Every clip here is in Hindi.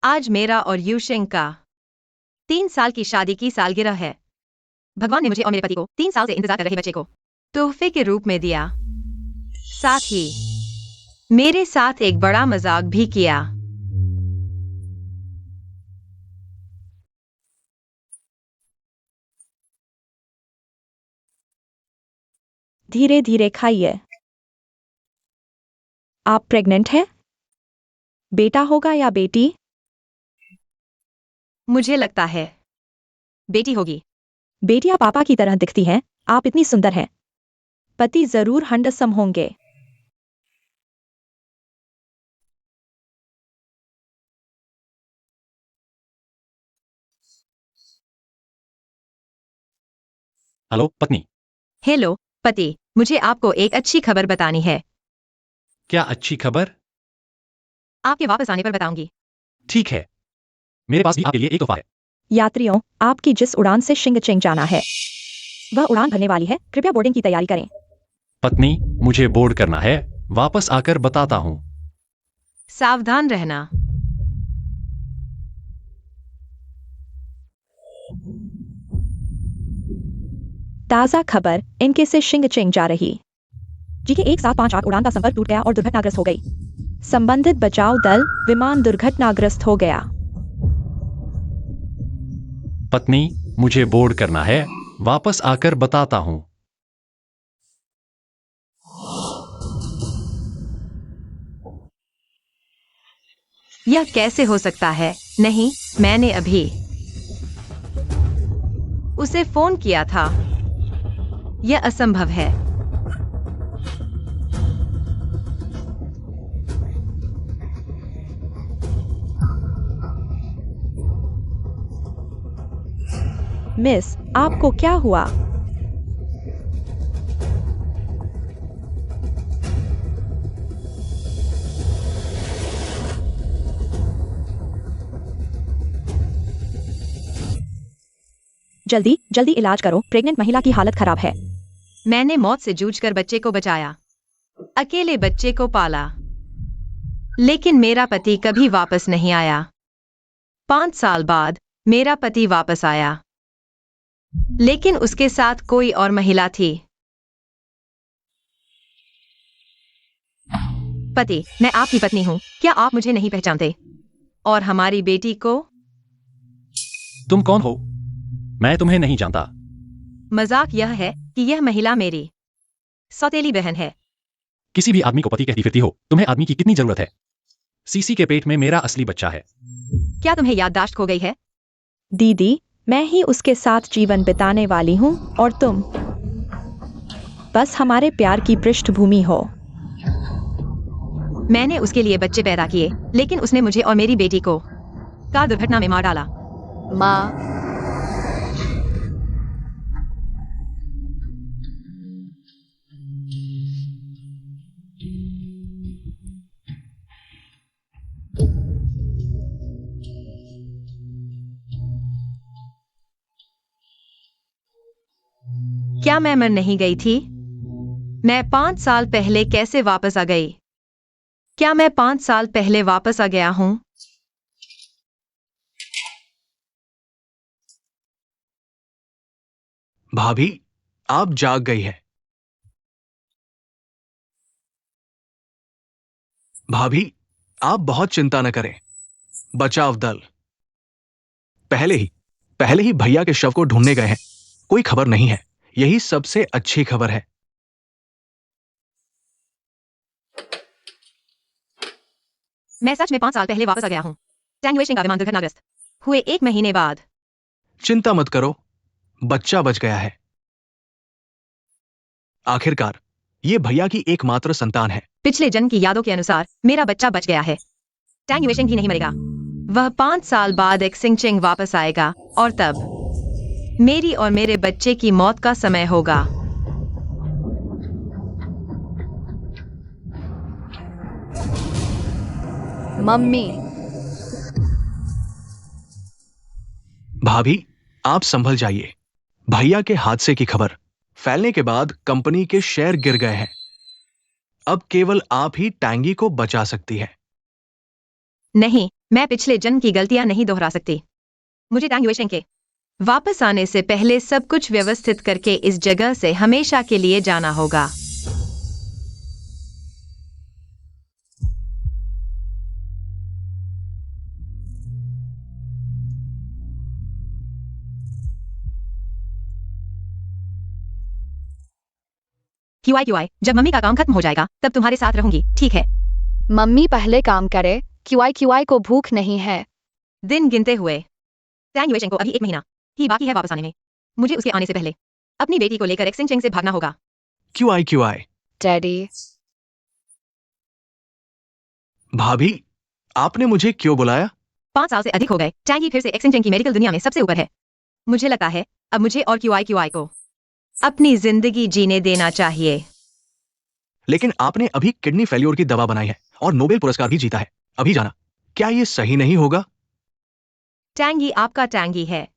आज मेरा और यूशिंग का 3 साल की शादी की सालगिरह है। भगवान ने मुझे और मेरे पति को 3 साल से इंतजार कर रहे बच्चे को तोहफे के रूप में दिया। साथ ही मेरे साथ एक बड़ा मजाक भी किया। धीरे धीरे खाइए। आप प्रेग्नेंट हैं? बेटा होगा या बेटी? मुझे लगता है बेटी होगी। बेटियां पापा की तरह दिखती हैं। आप इतनी सुंदर हैं। पति जरूर हैंडसम होंगे। हेलो पत्नी। हेलो पति, मुझे आपको एक अच्छी खबर बतानी है। क्या अच्छी खबर? आपके वापस आने पर बताऊंगी। ठीक है, मेरे पास भी आपके लिए एक तोहफा है। यात्रियों, आपकी जिस उड़ान से शिंगचेंग जाना है वह उड़ान भरने वाली है। कृपया बोर्डिंग की तैयारी करें। पत्नी, मुझे बोर्ड करना है। वापस आकर बताता हूँ। सावधान रहना। ताज़ा खबर, इनके से शिंगचेंग जा रही जी के 1758 उड़ान का संपर्क टूट गया और दुर्घटनाग्रस्त हो गई। संबंधित बचाव दल विमान दुर्घटनाग्रस्त हो गया। पत्नी, मुझे बोर्ड करना है। वापस आकर बताता हूँ। यह कैसे हो सकता है? नहीं, मैंने अभी उसे फोन किया था। यह असंभव है। मिस, आपको क्या हुआ? जल्दी जल्दी इलाज करो। प्रेग्नेंट महिला की हालत खराब है। मैंने मौत से जूझकर बच्चे को बचाया, अकेले बच्चे को पाला, लेकिन मेरा पति कभी वापस नहीं आया। 5 साल बाद मेरा पति वापस आया, लेकिन उसके साथ कोई और महिला थी। पति, मैं आपकी पत्नी हूँ। क्या आप मुझे नहीं पहचानते? और हमारी बेटी को? तुम कौन हो? मैं तुम्हें नहीं जानता। मजाक यह है कि यह महिला मेरी सौतेली बहन है। किसी भी आदमी को पति कहती फिरती हो। तुम्हें आदमी की कितनी जरूरत है? सीसी के पेट में मेरा असली बच्चा है। क्या तुम्हें याददाश्त खो गई है? दीदी, मैं ही उसके साथ जीवन बिताने वाली हूँ और तुम बस हमारे प्यार की पृष्ठभूमि हो। मैंने उसके लिए बच्चे पैदा किए, लेकिन उसने मुझे और मेरी बेटी को कार दुर्घटना में मार डाला। माँ, क्या मैं मर नहीं गई थी? मैं 5 साल पहले कैसे वापस आ गई? क्या मैं 5 साल पहले वापस आ गया हूँ? भाभी, आप जाग गई है। भाभी, आप बहुत चिंता न करें। बचाव दल पहले ही भैया के शव को ढूंढने गए हैं। कोई खबर नहीं है। यही सबसे अच्छी खबर है। मैं सच में 5 साल पहले वापस आ गया हूँ। टैंगवेशिंग का विमान दुर्घटनाग्रस्त हुए 1 महीने बाद। चिंता मत करो, बच्चा बच गया है। आखिरकार ये भैया की एकमात्र संतान है। पिछले जन्म की यादों के अनुसार मेरा बच्चा बच गया है। टैंगवेशिंग भी नहीं मरेगा। वह 5 साल बाद एक्सिंगचेंग वापस आएगा और तब मेरी और मेरे बच्चे की मौत का समय होगा। मम्मी, भाभी, आप संभल जाइए। भैया के हादसे की खबर फैलने के बाद कंपनी के शेयर गिर गए हैं। अब केवल आप ही टैंगी को बचा सकती है। नहीं, मैं पिछले जन्म की गलतियां नहीं दोहरा सकती। मुझे टैंग युएशेंग के वापस आने से पहले सब कुछ व्यवस्थित करके इस जगह से हमेशा के लिए जाना होगा। क्यूआई, जब मम्मी का काम खत्म हो जाएगा तब तुम्हारे साथ रहूंगी, ठीक है? मम्मी पहले काम करे। क्यूआई को भूख नहीं है। दिन गिनते हुए। टैंग युएशेंग को अभी 1 महीना ही बाकी है वापस आने में। मुझे उसके आने से पहले अपनी बेटी को लेकर एक्सिंग से भागना होगा। क्यूआई। डैडी, भाभी, आपने मुझे क्यों बुलाया? 5 साल से अधिक हो गए। टैंगी फिर से एक्सिंग की मेडिकल दुनिया में सबसे ऊपर है। मुझे लगता है अब मुझे और क्यूआई को अपनी जिंदगी जीने देना चाहिए। लेकिन आपने अभी किडनी फेल्योर की दवा बनाई है और नोबेल पुरस्कार भी जीता है। अभी जाना, क्या ये सही नहीं होगा? टैंगी आपका टैंगी है।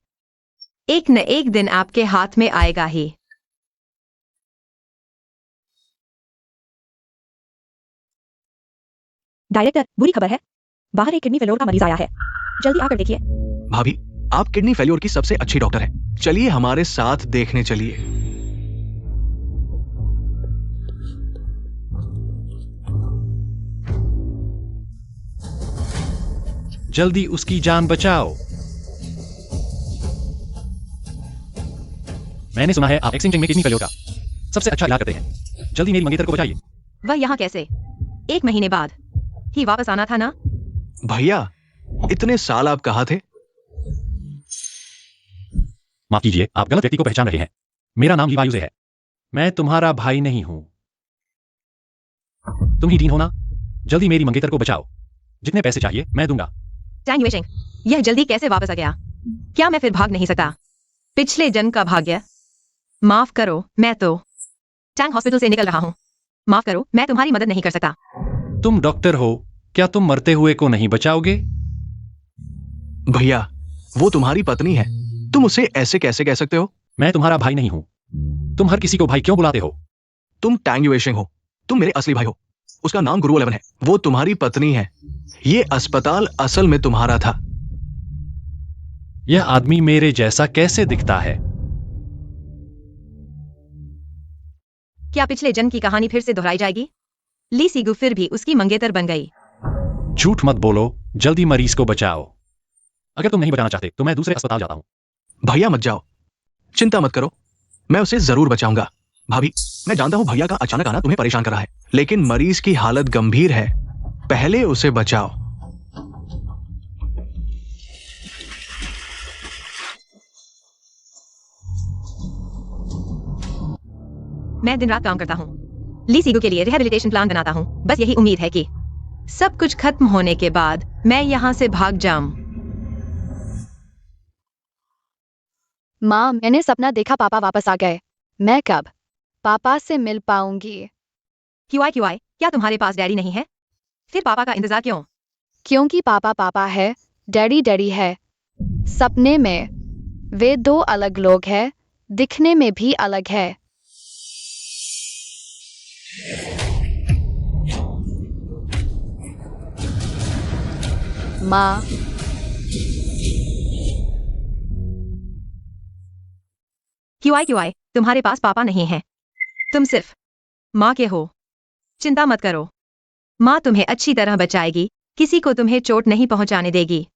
एक न एक दिन आपके हाथ में आएगा ही। डायरेक्टर, बुरी खबर है। बाहर एक किडनी फेल्योर का मरीज आया है। जल्दी आकर देखिए। भाभी, आप किडनी फेल्योर की सबसे अच्छी डॉक्टर हैं। चलिए हमारे साथ देखने चलिए। जल्दी उसकी जान बचाओ। मैंने सुना है आप एक्सिंग में किडनी फेल्योर का सबसे अच्छा इलाज करते हैं। जल्दी मेरी मंगेतर को बचाइए। वह यहाँ कैसे? 1 महीने बाद ही वापस आना था ना? भैया, इतने साल आप कहाँ थे? माफ कीजिए, आप गलत व्यक्ति को पहचान रहे हैं। मेरा नाम लीवायुजे है। मैं तुम्हारा भाई नहीं हूं। तुम ही डीन हो ना? जल्दी मेरी मंगेतर को बचाओ। जितने पैसे चाहिए मैं दूंगा। टैंग युएशेंग, यह जल्दी कैसे वापस आ गया? क्या मैं फिर भाग नहीं सकता? पिछले जन्म का भाग्य। माफ करो, मैं तो टैंग हॉस्पिटल से निकल रहा हूँ। माफ करो, मैं तुम्हारी मदद नहीं कर सकता। तुम डॉक्टर हो, क्या तुम मरते हुए को नहीं बचाओगे? भैया, वो तुम्हारी पत्नी है। तुम उसे ऐसे कैसे कह सकते हो? मैं तुम्हारा भाई नहीं हूं। तुम हर किसी को भाई क्यों बुलाते हो? तुम टैंग युएशेंग हो। तुम मेरे असली भाई हो। उसका नाम गुरु 11 है। वो तुम्हारी पत्नी है। ये अस्पताल असल में तुम्हारा था। यह आदमी मेरे जैसा कैसे दिखता है? क्या पिछले जन्म की कहानी फिर से दोहराई जाएगी? ली सीगू फिर भी उसकी मंगेतर बन गई। झूठ मत बोलो, जल्दी मरीज को बचाओ। अगर तुम नहीं बचाना चाहते तो मैं दूसरे अस्पताल जाता हूं। भैया मत जाओ, चिंता मत करो, मैं उसे जरूर बचाऊंगा। भाभी, मैं जानता हूं भैया का अचानक आना तुम्हें परेशान कर रहा है, लेकिन मरीज की हालत गंभीर है। पहले उसे बचाओ। मैं दिन रात काम करता हूँ। ली सीगू के लिए रिहैबिलिटेशन प्लान बनाता हूँ। बस यही उम्मीद है कि सब कुछ खत्म होने के बाद मैं यहाँ से भाग जाऊं। माँ, मैंने सपना देखा पापा वापस आ गए। मैं कब पापा से मिल पाऊंगी? क्यूआई, क्या तुम्हारे पास डैडी नहीं है? फिर पापा का इंतजार क्यों? क्योंकि पापा पापा है, डैडी डैडी है। सपने में वे 2 अलग लोग हैं, दिखने में भी अलग है। माँ, क्यूआई, तुम्हारे पास पापा नहीं है। तुम सिर्फ माँ के हो। चिंता मत करो, माँ तुम्हें अच्छी तरह बचाएगी। किसी को तुम्हें चोट नहीं पहुंचाने देगी।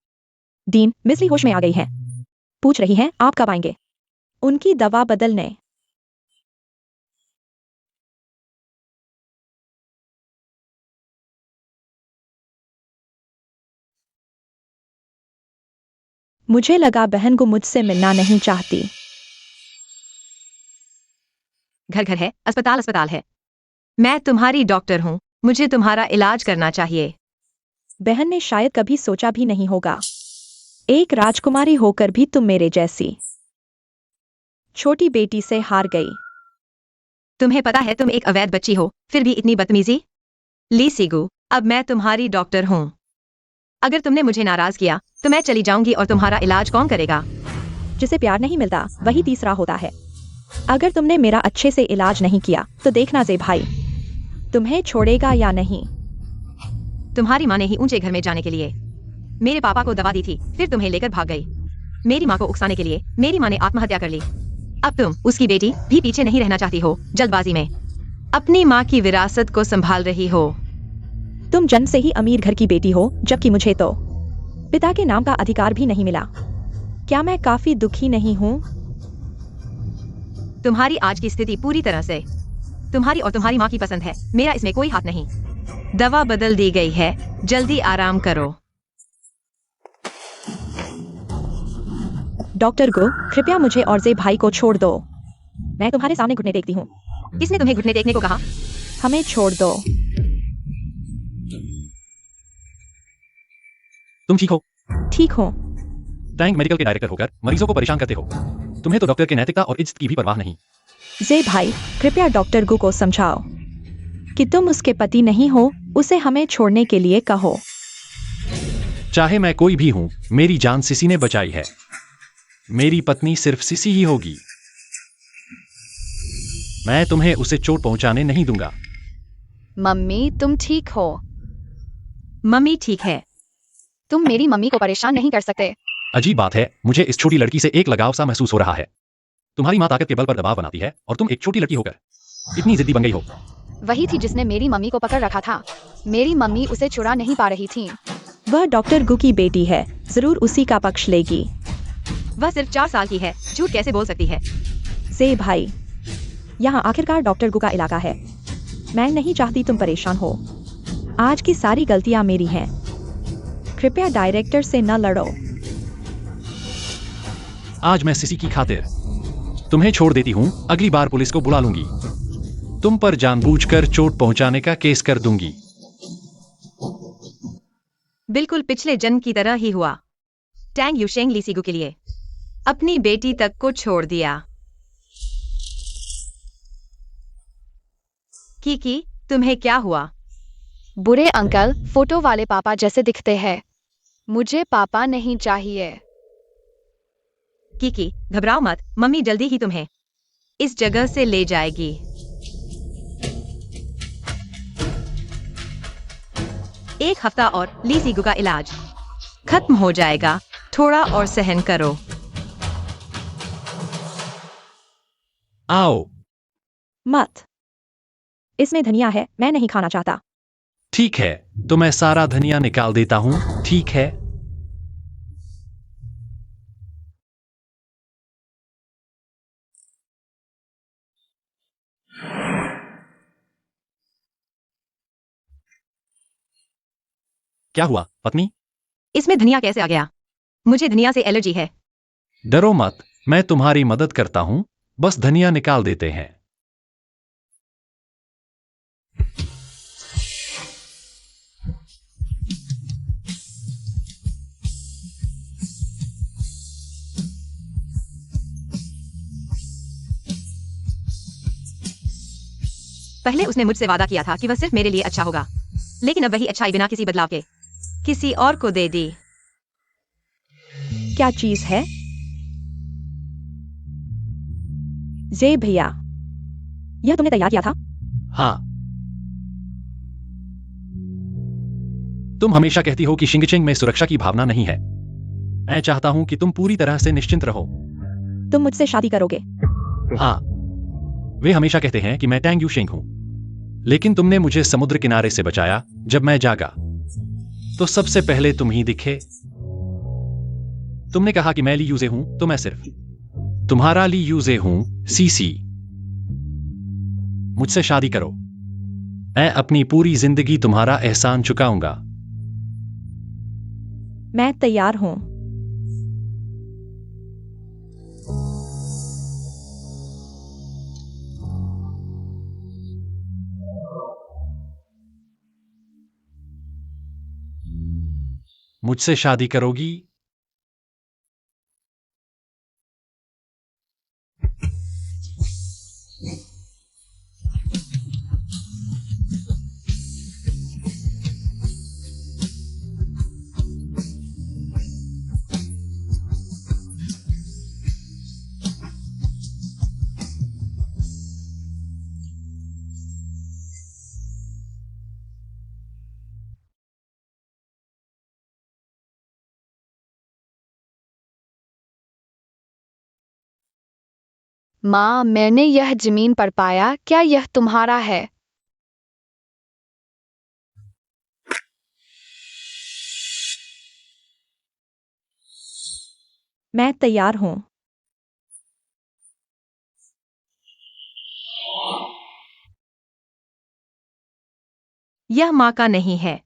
डीन, मिस्ली होश में आ गई है। पूछ रही हैं आप कब आएंगे उनकी दवा बदलने। मुझे लगा बहन को मुझसे मिलना नहीं चाहती। घर है, अस्पताल है। मैं तुम्हारी डॉक्टर हूँ, मुझे तुम्हारा इलाज करना चाहिए। बहन ने शायद कभी सोचा भी नहीं होगा, एक राजकुमारी होकर भी तुम मेरे जैसी छोटी बेटी से हार गई। तुम्हें पता है तुम एक अवैध बच्ची हो, फिर भी इतनी बदतमीजी। ली सीगू, अब मैं तुम्हारी डॉक्टर हूँ। अगर तुमने मुझे नाराज किया तो मैं चली जाऊंगी और तुम्हारा इलाज कौन करेगा? जिसे प्यार नहीं मिलता वही तीसरा होता है। अगर तुमने मेरा अच्छे से इलाज नहीं किया तो देखना जे भाई तुम्हें छोड़ेगा या नहीं। तुम्हारी माँ ने ही ऊंचे घर में जाने के लिए मेरे पापा को दवा दी थी, फिर तुम्हें लेकर भाग गई। मेरी माँ को उकसाने के लिए मेरी माँ ने आत्महत्या कर ली। अब तुम उसकी बेटी भी पीछे नहीं रहना चाहती हो, जल्दबाजी में अपनी माँ की विरासत को संभाल रही हो। तुम जन्म से ही अमीर घर की बेटी हो, जबकि मुझे तो पिता के नाम का अधिकार भी नहीं मिला। क्या मैं काफी दुखी नहीं हूँ? तुम्हारी आज की स्थिति पूरी तरह से तुम्हारी और तुम्हारी माँ की पसंद है, मेरा इसमें कोई हाथ नहीं। दवा बदल दी गई है, जल्दी आराम करो। डॉक्टर गो, कृपया मुझे और जे भाई को छोड़ दो। मैं तुम्हारे सामने घुटने टेकती हूँ। किसने तुम्हें घुटने टेकने को कहा? हमें छोड़ दो। तुम ठीक हो? ठीक हो? टैंक मेडिकल के डायरेक्टर होकर मरीजों को परेशान करते हो। तुम्हें तो डॉक्टर की नैतिकता और इज्जत की भी परवाह नहीं। जे भाई, कृपया डॉक्टर गो को समझाओ कि तुम उसके पति नहीं हो, उसे हमें छोड़ने के लिए कहो। चाहे मैं कोई भी हूं, मेरी जान सिसी ने बचाई है। मेरी पत्नी सिर्फ सिसी ही होगी। मैं तुम्हें उसे चोट पहुंचाने नहीं दूंगा। मम्मी तुम ठीक हो? मम्मी ठीक है। तुम मेरी मम्मी को परेशान नहीं कर सकते। अजीब बात है, मुझे इस छोटी लड़की से एक लगाव सा महसूस हो रहा है। तुम्हारी माँ ताकत के बल पर दबाव बनाती है और तुम एक छोटी लड़की होकर इतनी जिद्दी बन गई हो। वही थी जिसने मेरी मम्मी को पकड़ रखा था। मेरी मम्मी उसे छुड़ा नहीं पा रही थी। वह डॉक्टर गु की बेटी है, जरूर उसी का पक्ष लेगी। वह सिर्फ 4 साल की है, झूठ कैसे बोल सकती है? जे भाई, यहाँ आखिरकार डॉक्टर गु का इलाका है। मैं नहीं चाहती तुम परेशान हो। आज की सारी गलतियां मेरी हैं। कृपया डायरेक्टर से न लड़ो। आज मैं सिसी की खातिर तुम्हें छोड़ देती हूं, अगली बार पुलिस को बुला लूंगी। तुम पर जानबूझकर चोट पहुंचाने का केस कर दूंगी। बिल्कुल पिछले जन्म की तरह ही हुआ। टैंग युशेंग लीसीगु के लिए अपनी बेटी तक को छोड़ दिया। कीकी, तुम्हें क्या हुआ? बुरे अंकल फोटो वाले पापा जैसे दिखते हैं। मुझे पापा नहीं चाहिए। कीकी, घबराओ मत, मम्मी जल्दी ही तुम्हें इस जगह से ले जाएगी। एक हफ्ता और लीसीगु का इलाज खत्म हो जाएगा। थोड़ा और सहन करो। आओ। मत। इसमें धनिया है, मैं नहीं खाना चाहता। ठीक है, तो मैं सारा धनिया निकाल देता हूं, ठीक है? क्या हुआ, पत्नी? इसमें धनिया कैसे आ गया? मुझे धनिया से एलर्जी है। डरो मत, मैं तुम्हारी मदद करता हूं, बस धनिया निकाल देते हैं। पहले उसने मुझसे वादा किया था कि वह सिर्फ मेरे लिए अच्छा होगा, लेकिन अब वही अच्छाई बिना किसी बदलाव के किसी और को दे दी। क्या चीज है? जे भैया, यह तुमने तैयार किया था? हाँ। तुम हमेशा कहती हो कि शिंगचेंग में सुरक्षा की भावना नहीं है। मैं चाहता हूं कि तुम पूरी तरह से निश्चिंत रहो। तुम मुझसे शादी करोगे? हाँ। वे हमेशा कहते हैं कि मैं टैंग यूशेंग हूं, लेकिन तुमने मुझे समुद्र किनारे से बचाया जब मैं जागा, तो सबसे पहले तुम ही दिखे। तुमने कहा कि मैं ली यूजे हूं, तो मैं सिर्फ तुम्हारा ली यूजे हूं, सीसी। मुझसे शादी करो। मैं अपनी पूरी जिंदगी तुम्हारा एहसान चुकाऊंगा। मैं तैयार हूं। मुझसे शादी करोगी? माँ, मैंने यह जमीन पर पाया, क्या यह तुम्हारा है? मैं तैयार हूँ। यह माँ का नहीं है।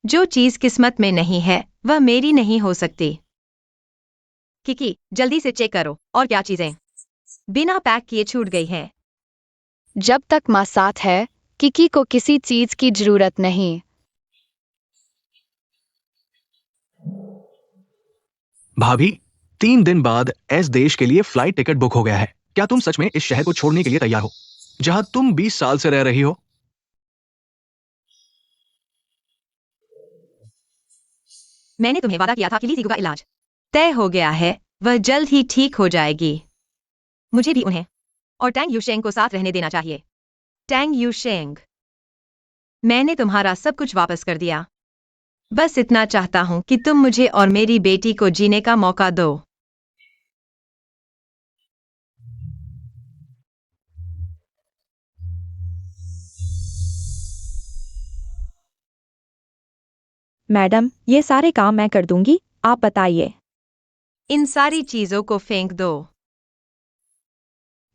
जो चीज किस्मत में नहीं है वह मेरी नहीं हो सकती। किकी, जल्दी से चेक करो और क्या चीजें बिना पैक किए छूट गई हैं। जब तक माँ साथ है, किकी को किसी चीज की जरूरत नहीं। भाभी, 3 दिन बाद एस देश के लिए फ्लाइट टिकट बुक हो गया है। क्या तुम सच में इस शहर को छोड़ने के लिए तैयार हो, जहां तुम 20 साल से रह रही हो? मैंने तुम्हें वादा किया था कि लीजीगु का इलाज तय हो गया है, वह जल्द ही ठीक हो जाएगी। मुझे भी उन्हें और टैंग यूशेंग को साथ रहने देना चाहिए। टैंग यूशेंग, मैंने तुम्हारा सब कुछ वापस कर दिया। बस इतना चाहता हूं कि तुम मुझे और मेरी बेटी को जीने का मौका दो। मैडम, ये सारे काम मैं कर दूंगी, आप बताइए। इन सारी चीजों को फेंक दो।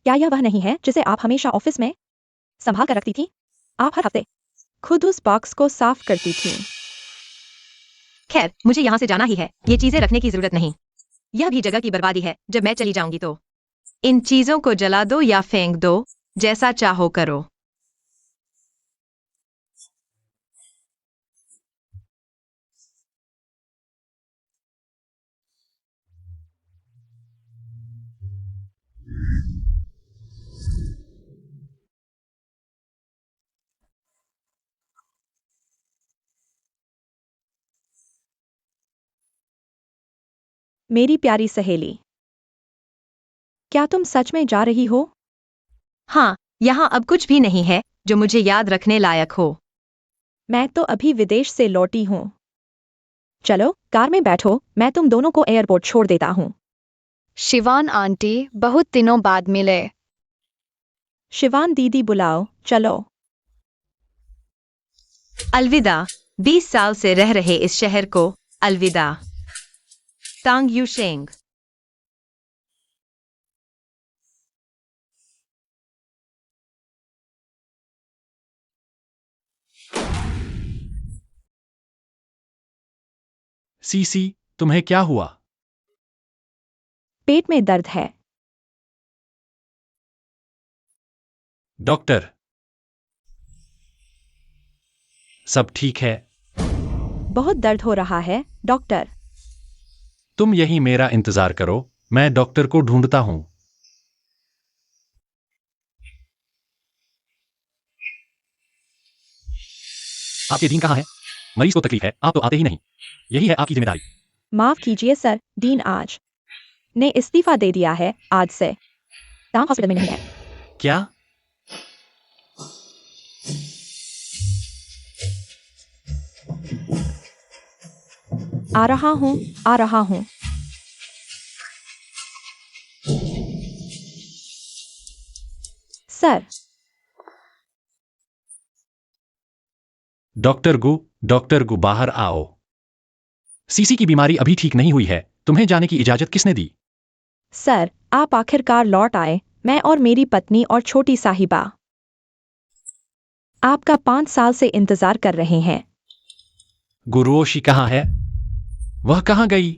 क्या यह वह नहीं है जिसे आप हमेशा ऑफिस में संभाल कर रखती थी? आप हर हफ्ते खुद उस बॉक्स को साफ करती थी। खैर, मुझे यहाँ से जाना ही है, ये चीजें रखने की जरूरत नहीं। यह भी जगह की बर्बादी है। जब मैं चली जाऊंगी तो इन चीजों को जला दो या फेंक दो, जैसा चाहो करो। मेरी प्यारी सहेली, क्या तुम सच में जा रही हो? हाँ, यहाँ अब कुछ भी नहीं है जो मुझे याद रखने लायक हो। मैं तो अभी विदेश से लौटी हूँ। चलो, कार में बैठो, मैं तुम दोनों को एयरपोर्ट छोड़ देता हूँ। शिवान आंटी, बहुत दिनों बाद मिले। शिवान दीदी बुलाओ, चलो। अलविदा, 20 साल से रह रहे इस शहर को अलविदा। तांग यूशेंग। सीसी, तुम्हें क्या हुआ? पेट में दर्द है। डॉक्टर, सब ठीक है? बहुत दर्द हो रहा है, डॉक्टर। तुम यही मेरा इंतजार करो, मैं डॉक्टर को ढूंढता हूं। आपके डीन कहाँ है? मरीज को तकलीफ है, आप तो आते ही नहीं। यही है आपकी जिम्मेदारी। माफ कीजिए सर, डीन आज ने इस्तीफा दे दिया है। आज से टाउन हॉस्पिटल में नहीं है। क्या? आ रहा हूँ, आ रहा हूँ। सर, डॉक्टर गु बाहर आओ। सीसी की बीमारी अभी ठीक नहीं हुई है, तुम्हें जाने की इजाजत किसने दी? सर, आप आखिरकार लौट आए। मैं और मेरी पत्नी और छोटी साहिबा आपका 5 साल से इंतजार कर रहे हैं। गुरुओशी कहाँ है? वह कहाँ गई?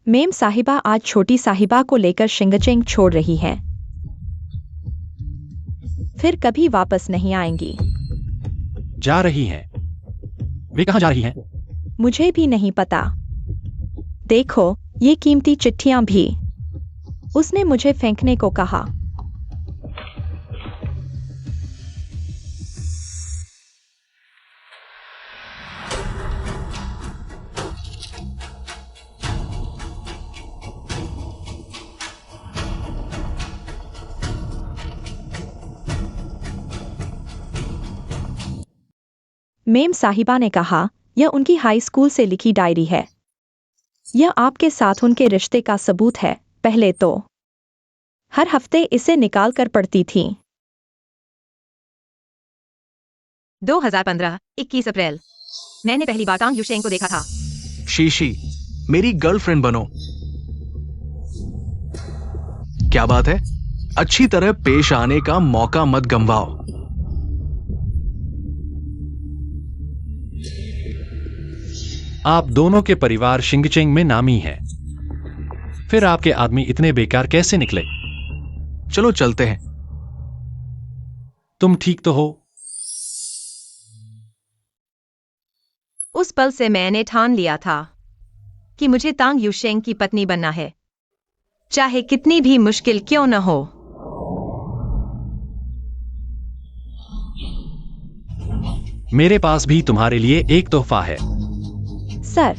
मेम साहिबा आज छोटी साहिबा को लेकर शिंगचेंग छोड़ रही हैं। फिर कभी वापस नहीं आएंगी। जा रही हैं। वे कहाँ जा रही हैं? मुझे भी नहीं पता। देखो, ये कीमती चिट्ठियां भी। उसने मुझे फेंकने को कहा। मेम साहिबा ने कहा, यह उनकी हाई स्कूल से लिखी डायरी है। यह आपके साथ उनके रिश्ते का सबूत है। पहले तो हर हफ्ते इसे निकाल कर पढ़ती थी। 2015 21 अप्रैल मैंने पहली बार टांग युशेंग को देखा था। शीशी, मेरी गर्लफ्रेंड बनो। क्या बात है? अच्छी तरह पेश आने का मौका मत गंवाओ। आप दोनों के परिवार शिंगचेंग में नामी है, फिर आपके आदमी इतने बेकार कैसे निकले? चलो चलते हैं। तुम ठीक तो हो? उस पल से मैंने ठान लिया था कि मुझे तांग युशेंग की पत्नी बनना है, चाहे कितनी भी मुश्किल क्यों न हो। मेरे पास भी तुम्हारे लिए एक तोहफा है। सर,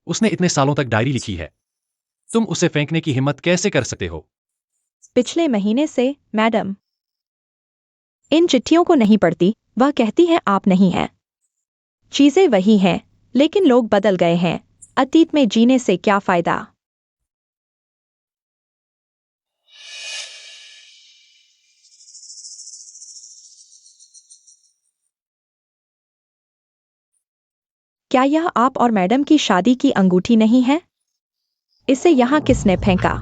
उसने इतने सालों तक डायरी लिखी है, तुम उसे फेंकने की हिम्मत कैसे कर सकते हो? पिछले महीने से, मैडम। इन चिट्ठियों को नहीं पढ़ती, वह कहती है आप नहीं हैं। चीजें वही हैं, लेकिन लोग बदल गए हैं। अतीत में जीने से क्या फायदा? क्या यह आप और मैडम की शादी की अंगूठी नहीं है? इसे यहां किसने फेंका?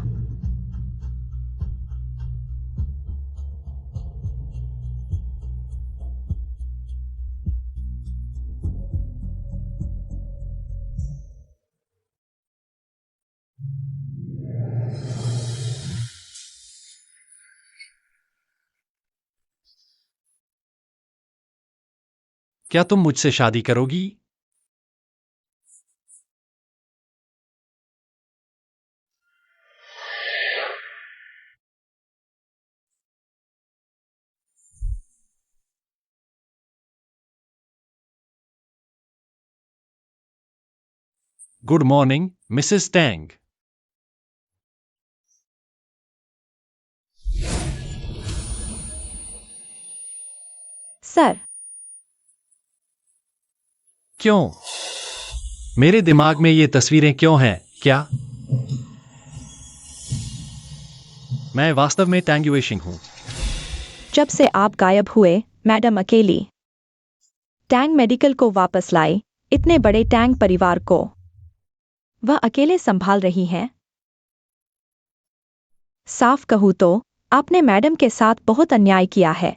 क्या तुम मुझसे शादी करोगी? Good morning, Mrs Tang. Sir, क्यों? मेरे दिमाग में ये तस्वीरें क्यों हैं? क्या मैं वास्तव में टैंग युएशिंग हूं? जब से आप गायब हुए, मैडम अकेली टैंग मेडिकल को वापस लाई, इतने बड़े टैंग परिवार को वह अकेले संभाल रही हैं। साफ कहूं तो आपने मैडम के साथ बहुत अन्याय किया है।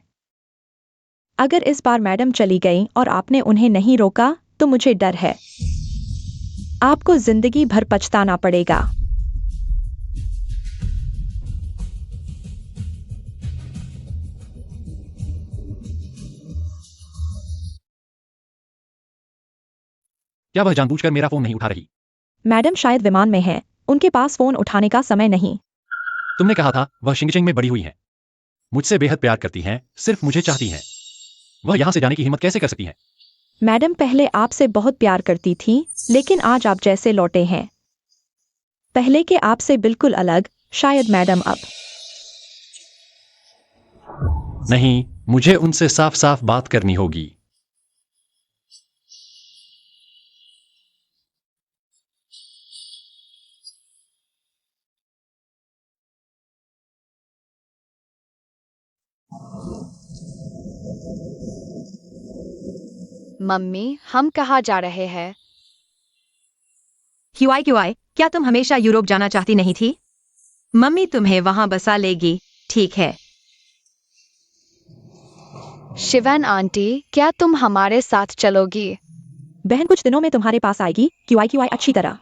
अगर इस बार मैडम चली गई और आपने उन्हें नहीं रोका, तो मुझे डर है आपको जिंदगी भर पछताना पड़ेगा। क्या वह जानबूझकर मेरा फोन नहीं उठा रही? मैडम शायद विमान में हैं, उनके पास फोन उठाने का समय नहीं। तुमने कहा था वह शिंगचेंग में बड़ी हुई हैं, मुझसे बेहद प्यार करती हैं, सिर्फ मुझे चाहती हैं। वह यहां से जाने की हिम्मत कैसे कर सकती हैं? मैडम पहले आपसे बहुत प्यार करती थी, लेकिन आज आप जैसे लौटे हैं, पहले के आपसे बिल्कुल अलग। शायद मैडम अब नहीं, मुझे उनसे साफ साफ बात करनी होगी। मम्मी, हम कहाँ जा रहे हैं? क्यों क्या तुम हमेशा यूरोप जाना चाहती नहीं थी? मम्मी तुम्हें वहां बसा लेगी, ठीक है? शिवन आंटी, क्या तुम हमारे साथ चलोगी? बहन कुछ दिनों में तुम्हारे पास आएगी। क्यों अच्छी तरह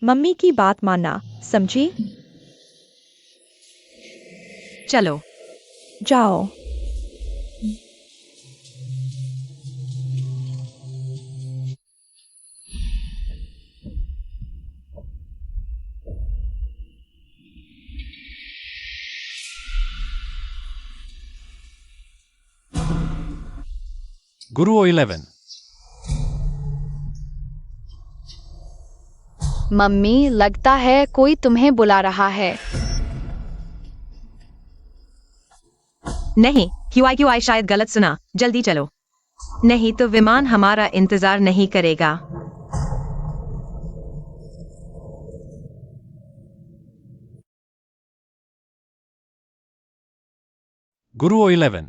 मम्मी की बात मानना, समझी? चलो जाओ। गुरु 11। मम्मी, लगता है कोई तुम्हें बुला रहा है। नहीं, क्यों शायद गलत सुना, जल्दी चलो, नहीं तो विमान हमारा इंतजार नहीं करेगा। गुरु 11।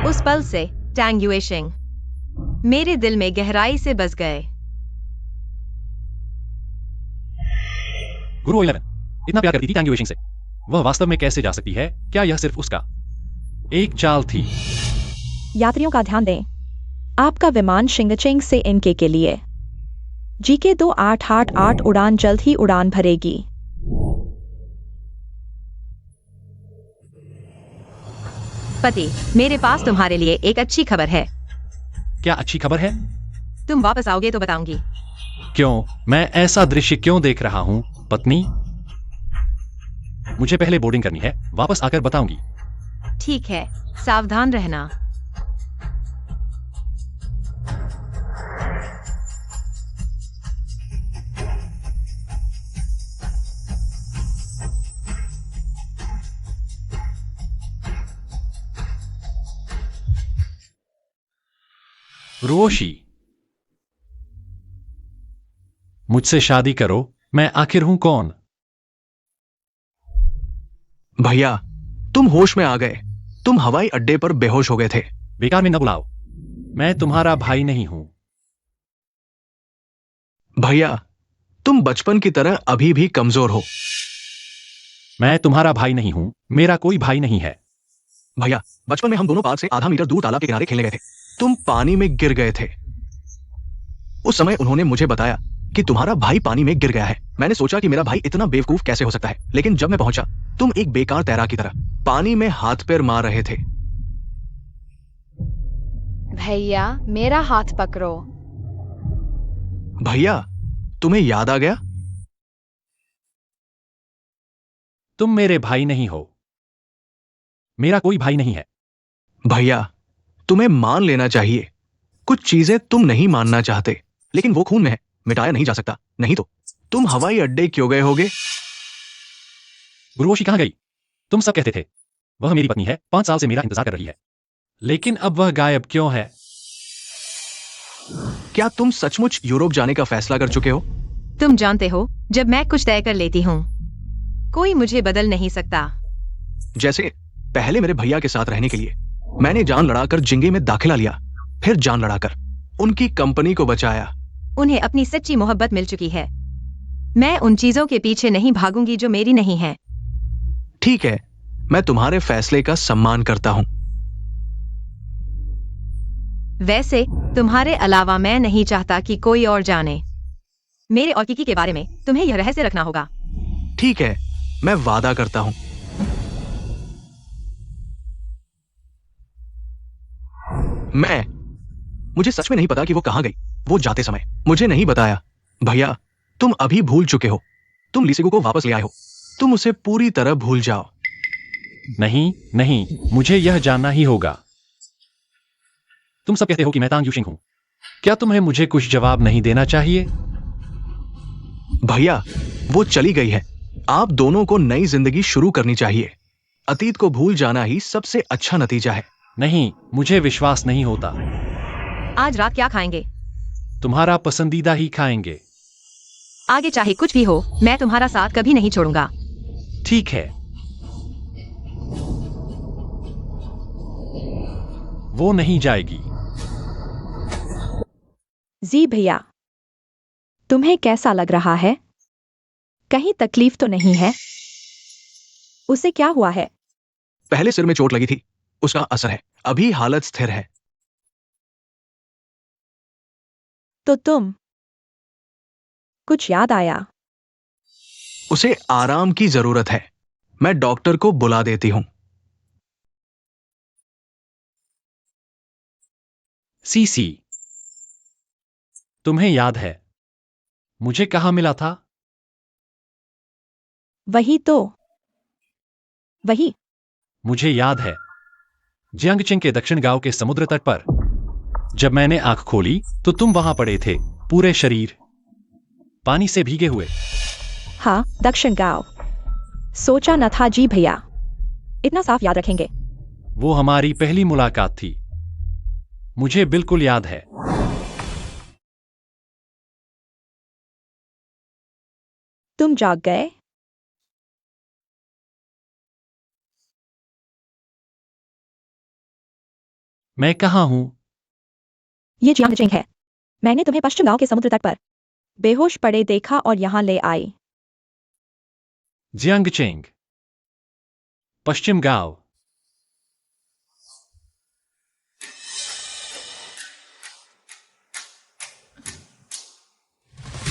उस पल से टैंग युएशिंग मेरे दिल में गहराई से बस गए। गुरु 11 इतना प्यार करती थी टैंग युएशिंग से, वह वास्तव में कैसे जा सकती है? क्या यह सिर्फ उसका एक चाल थी? यात्रियों का ध्यान दें, आपका विमान शिंगचेंग से इनके के लिए GK 2888 उड़ान जल्द ही उड़ान भरेगी। पति, मेरे पास तुम्हारे लिए एक अच्छी खबर है। क्या अच्छी खबर है? तुम वापस आओगे तो बताऊंगी। क्यों? मैं ऐसा दृश्य क्यों देख रहा हूं, पत्नी? मुझे पहले बोर्डिंग करनी है, वापस आकर बताऊंगी। ठीक है, सावधान रहना। रोशी, मुझसे शादी करो। मैं आखिर हूं कौन? भैया, तुम होश में आ गए। तुम हवाई अड्डे पर बेहोश हो गए थे। बेकार में न बुलाओ, मैं तुम्हारा भाई नहीं हूं। भैया, तुम बचपन की तरह अभी भी कमजोर हो। मैं तुम्हारा भाई नहीं हूं, मेरा कोई भाई नहीं है। भैया, बचपन में हम दोनों पार्क से आधा मीटर दूर तालाब के किनारे खेलने गए थे। तुम पानी में गिर गए थे। उस समय उन्होंने मुझे बताया कि तुम्हारा भाई पानी में गिर गया है। मैंने सोचा कि मेरा भाई इतना बेवकूफ कैसे हो सकता है, लेकिन जब मैं पहुंचा, तुम एक बेकार तैराक की तरह पानी में हाथ पैर मार रहे थे। भैया, मेरा हाथ पकड़ो। भैया, तुम्हें याद आ गया? तुम मेरे भाई नहीं हो, मेरा कोई भाई नहीं है। भैया, तुम्हें मान लेना चाहिए। कुछ चीजें तुम नहीं मानना चाहते, लेकिन वो खून में है, मिटाया नहीं जा सकता। नहीं तो तुम हवाई अड्डे क्यों गए होगे? गुरुवोशी कहां गई? तुम सब कहते थे वह मेरी पत्नी है, 5 साल से मेरा इंतजार कर रही है, लेकिन अब वह गायब क्यों है? क्या तुम सचमुच यूरोप जाने का फैसला कर चुके हो? तुम जानते हो, जब मैं कुछ तय कर लेती हूँ, कोई मुझे बदल नहीं सकता। जैसे पहले मेरे भैया के साथ रहने के लिए मैंने जान लड़ाकर जिंगे में दाखिला लिया, फिर जान लड़ाकर उनकी कंपनी को बचाया। उन्हें अपनी सच्ची मोहब्बत मिल चुकी है। मैं उन चीजों के पीछे नहीं भागूंगी जो मेरी नहीं है। ठीक है, मैं तुम्हारे फैसले का सम्मान करता हूं। वैसे तुम्हारे अलावा मैं नहीं चाहता कि कोई और जाने। मेरे और किकी के बारे में तुम्हें यह रहस्य रखना होगा। ठीक है, मैं वादा करता हूं। मुझे सच में नहीं पता कि वो कहां गई। वो जाते समय मुझे नहीं बताया। भैया, तुम अभी भूल चुके हो। तुम लिसिगु को वापस ले आए हो। तुम उसे पूरी तरह भूल जाओ। नहीं नहीं, मुझे यह जानना ही होगा। तुम सब कहते हो कि मैं तांग यूशिंग हूं। क्या तुम्हें मुझे कुछ जवाब नहीं देना चाहिए? भैया, वो चली गई है। आप दोनों को नई जिंदगी शुरू करनी चाहिए। अतीत को भूल जाना ही सबसे अच्छा नतीजा है। नहीं, मुझे विश्वास नहीं होता। आज रात क्या खाएंगे? तुम्हारा पसंदीदा ही खाएंगे। आगे चाहे कुछ भी हो, मैं तुम्हारा साथ कभी नहीं छोड़ूंगा। ठीक है। वो नहीं जाएगी। जी भैया, तुम्हें कैसा लग रहा है? कहीं तकलीफ तो नहीं है? उसे क्या हुआ है? पहले सिर में चोट लगी थी, उसका असर है। अभी हालत स्थिर है। तो तुम कुछ याद आया? उसे आराम की जरूरत है। मैं डॉक्टर को बुला देती हूं। सीसी, तुम्हें याद है मुझे कहां मिला था? वही तो, वही। मुझे याद है, जियांगचिंग के दक्षिण गांव के समुद्र तट पर। जब मैंने आंख खोली तो तुम वहां पड़े थे, पूरे शरीर पानी से भीगे हुए। हाँ, दक्षिण गांव। सोचा न था जी भैया, इतना साफ याद रखेंगे। वो हमारी पहली मुलाकात थी। मुझे बिल्कुल याद है। तुम जाग गए? मैं कहाँ हूँ? ये जियांगजिंग है। मैंने तुम्हें पश्चिम गांव के समुद्र तट पर बेहोश पड़े देखा और यहां ले आई। जियांगचेंग, पश्चिम गांव।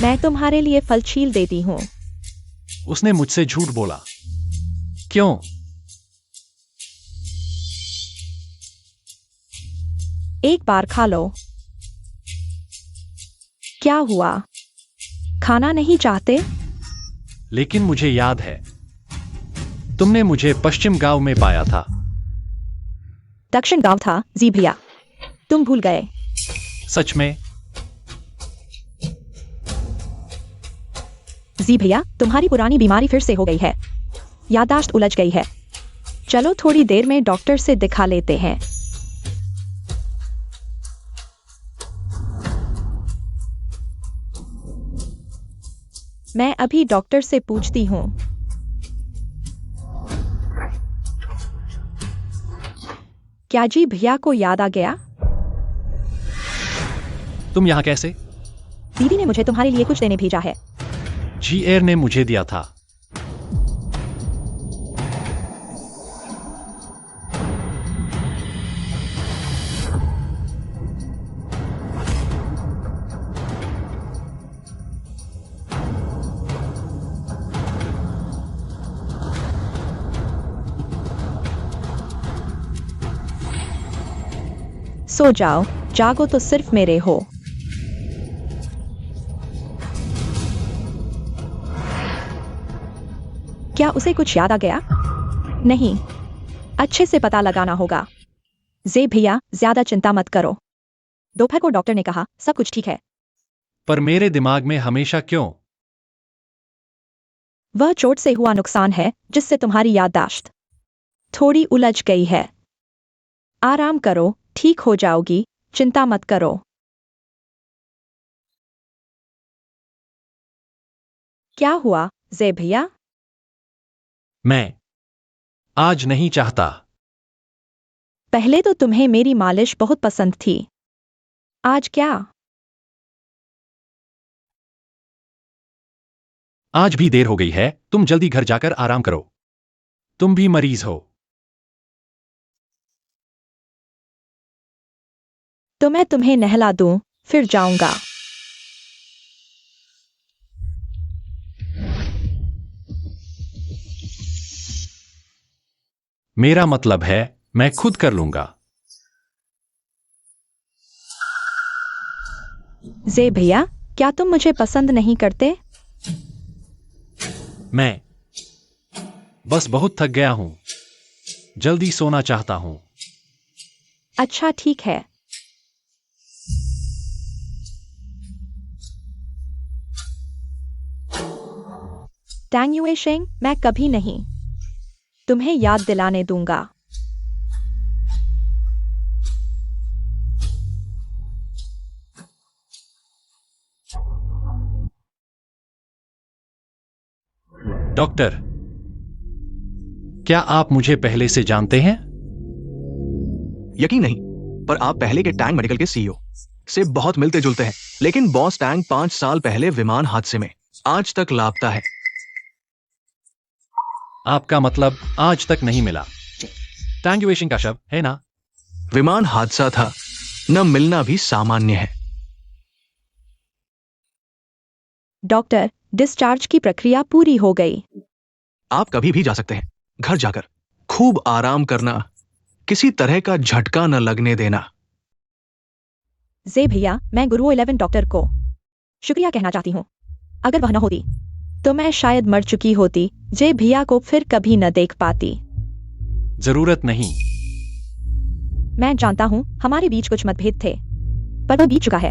मैं तुम्हारे लिए फल छील देती हूँ। उसने मुझसे झूठ बोला। क्यों? एक बार खा लो। क्या हुआ? खाना नहीं चाहते? लेकिन मुझे याद है, तुमने मुझे पश्चिम गांव में पाया था। दक्षिण गांव था जी भैया, तुम भूल गए। सच में? जी भैया, तुम्हारी पुरानी बीमारी फिर से हो गई है। याददाश्त उलझ गई है। चलो थोड़ी देर में डॉक्टर से दिखा लेते हैं। मैं अभी डॉक्टर से पूछती हूँ। क्या जी भैया को याद आ गया? तुम यहां कैसे? दीदी ने मुझे तुम्हारे लिए कुछ देने भेजा है। जी एयर ने मुझे दिया था। सो जाओ, जागो तो सिर्फ मेरे हो। क्या उसे कुछ याद आ गया? नहीं, अच्छे से पता लगाना होगा। जे भैया, ज्यादा चिंता मत करो। दोपहर को डॉक्टर ने कहा सब कुछ ठीक है। पर मेरे दिमाग में हमेशा क्यों? वह चोट से हुआ नुकसान है जिससे तुम्हारी याददाश्त थोड़ी उलझ गई है। आराम करो, ठीक हो जाओगी, चिंता मत करो। क्या हुआ जे भैया? मैं आज नहीं चाहता। पहले तो तुम्हें मेरी मालिश बहुत पसंद थी। आज क्या? आज भी देर हो गई है, तुम जल्दी घर जाकर आराम करो। तुम भी मरीज हो। तो मैं तुम्हें नहला दूं, फिर जाऊंगा। मेरा मतलब है, मैं खुद कर लूंगा। जे भैया, क्या तुम मुझे पसंद नहीं करते? मैं बस बहुत थक गया हूं। जल्दी सोना चाहता हूं। अच्छा ठीक है। टैंग युए शेंग, मैं कभी नहीं तुम्हें याद दिलाने दूंगा। डॉक्टर, क्या आप मुझे पहले से जानते हैं? यकीन नहीं, पर आप पहले के टैंग मेडिकल के सीईओ से बहुत मिलते जुलते हैं। लेकिन बॉस टैंग 5 साल पहले विमान हादसे में आज तक लापता है। आपका मतलब आज तक नहीं मिला? टैंग युए शेंग का शव है ना? विमान हादसा था, न मिलना भी सामान्य है। डॉक्टर, डिस्चार्ज की प्रक्रिया पूरी हो गई। आप कभी भी जा सकते हैं। घर जाकर खूब आराम करना, किसी तरह का झटका न लगने देना। जे भैया, मैं गुरु 11 डॉक्टर को शुक्रिया कहना चाहती हूँ। अगर वह न होती तो मैं शायद मर चुकी होती। जे भैया को फिर कभी न देख पाती। जरूरत नहीं। मैं जानता हूँ हमारे बीच कुछ मतभेद थे, पर वह बीत चुका है।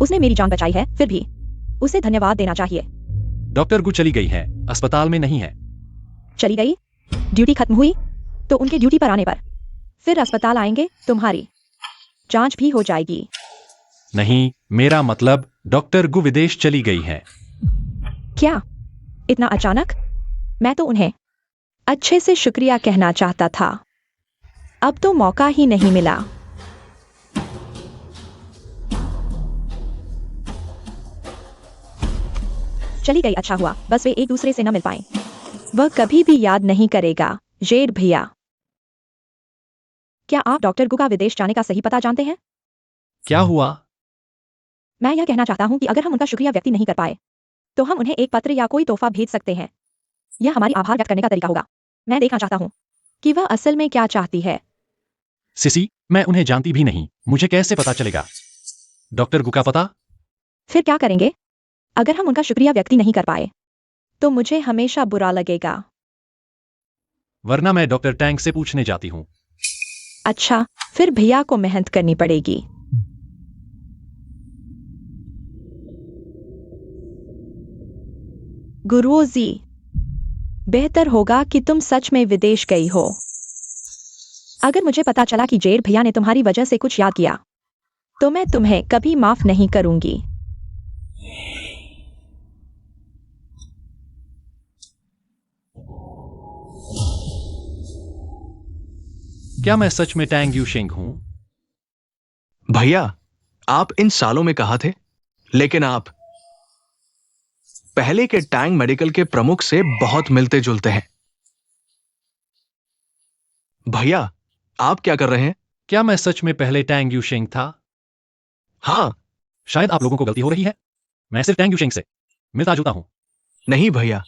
उसने मेरी जान बचाई है, फिर भी उसे धन्यवाद देना चाहिए। डॉक्टर गु चली गई है, अस्पताल में नहीं है। चली गई? ड्यूटी खत्म हुई तो उनके ड्यूटी पर आने पर फिर अस्पताल आएंगे, तुम्हारी जांच भी हो जाएगी। नहीं, मेरा मतलब डॉक्टर गु विदेश चली गई है। क्या? इतना अचानक? मैं तो उन्हें अच्छे से शुक्रिया कहना चाहता था, अब तो मौका ही नहीं मिला। चली गई, अच्छा हुआ, बस वे एक दूसरे से न मिल पाए। वह कभी भी याद नहीं करेगा। जेड भैया, क्या आप डॉक्टर गु का विदेश जाने का सही पता जानते हैं? क्या हुआ? मैं यह कहना चाहता हूं कि अगर हम उनका शुक्रिया व्यक्त नहीं कर पाए तो हम उन्हें एक पत्र या कोई तोहफा भेज सकते हैं। यह हमारी आभार व्यक्त करने का तरीका होगा। मैं देखना चाहता हूं कि वह असल में क्या चाहती है। सिसी, मैं उन्हें जानती भी नहीं, मुझे कैसे पता चलेगा? डॉक्टर गु का पता? फिर क्या करेंगे? अगर हम उनका शुक्रिया व्यक्त नहीं कर पाए तो मुझे हमेशा बुरा लगेगा। वरना मैं डॉक्टर टैंक से पूछने जाती हूँ। अच्छा, फिर भैया को मेहनत करनी पड़ेगी। गुरुजी, बेहतर होगा कि तुम सच में विदेश गई हो। अगर मुझे पता चला कि जेड भैया ने तुम्हारी वजह से कुछ याद किया तो मैं तुम्हें कभी माफ नहीं करूंगी। क्या मैं सच में टैंग यूशेंग हूं? भैया, आप इन सालों में कहाँ थे? लेकिन आप पहले के टैंग मेडिकल के प्रमुख से बहुत मिलते जुलते हैं। भैया, आप क्या कर रहे हैं? क्या मैं सच में पहले टैंग यूशेंग था? हाँ। शायद आप लोगों को गलती हो रही है। मैं सिर्फ टैंग यूशेंग से मिलता जुलता हूं। नहीं भैया,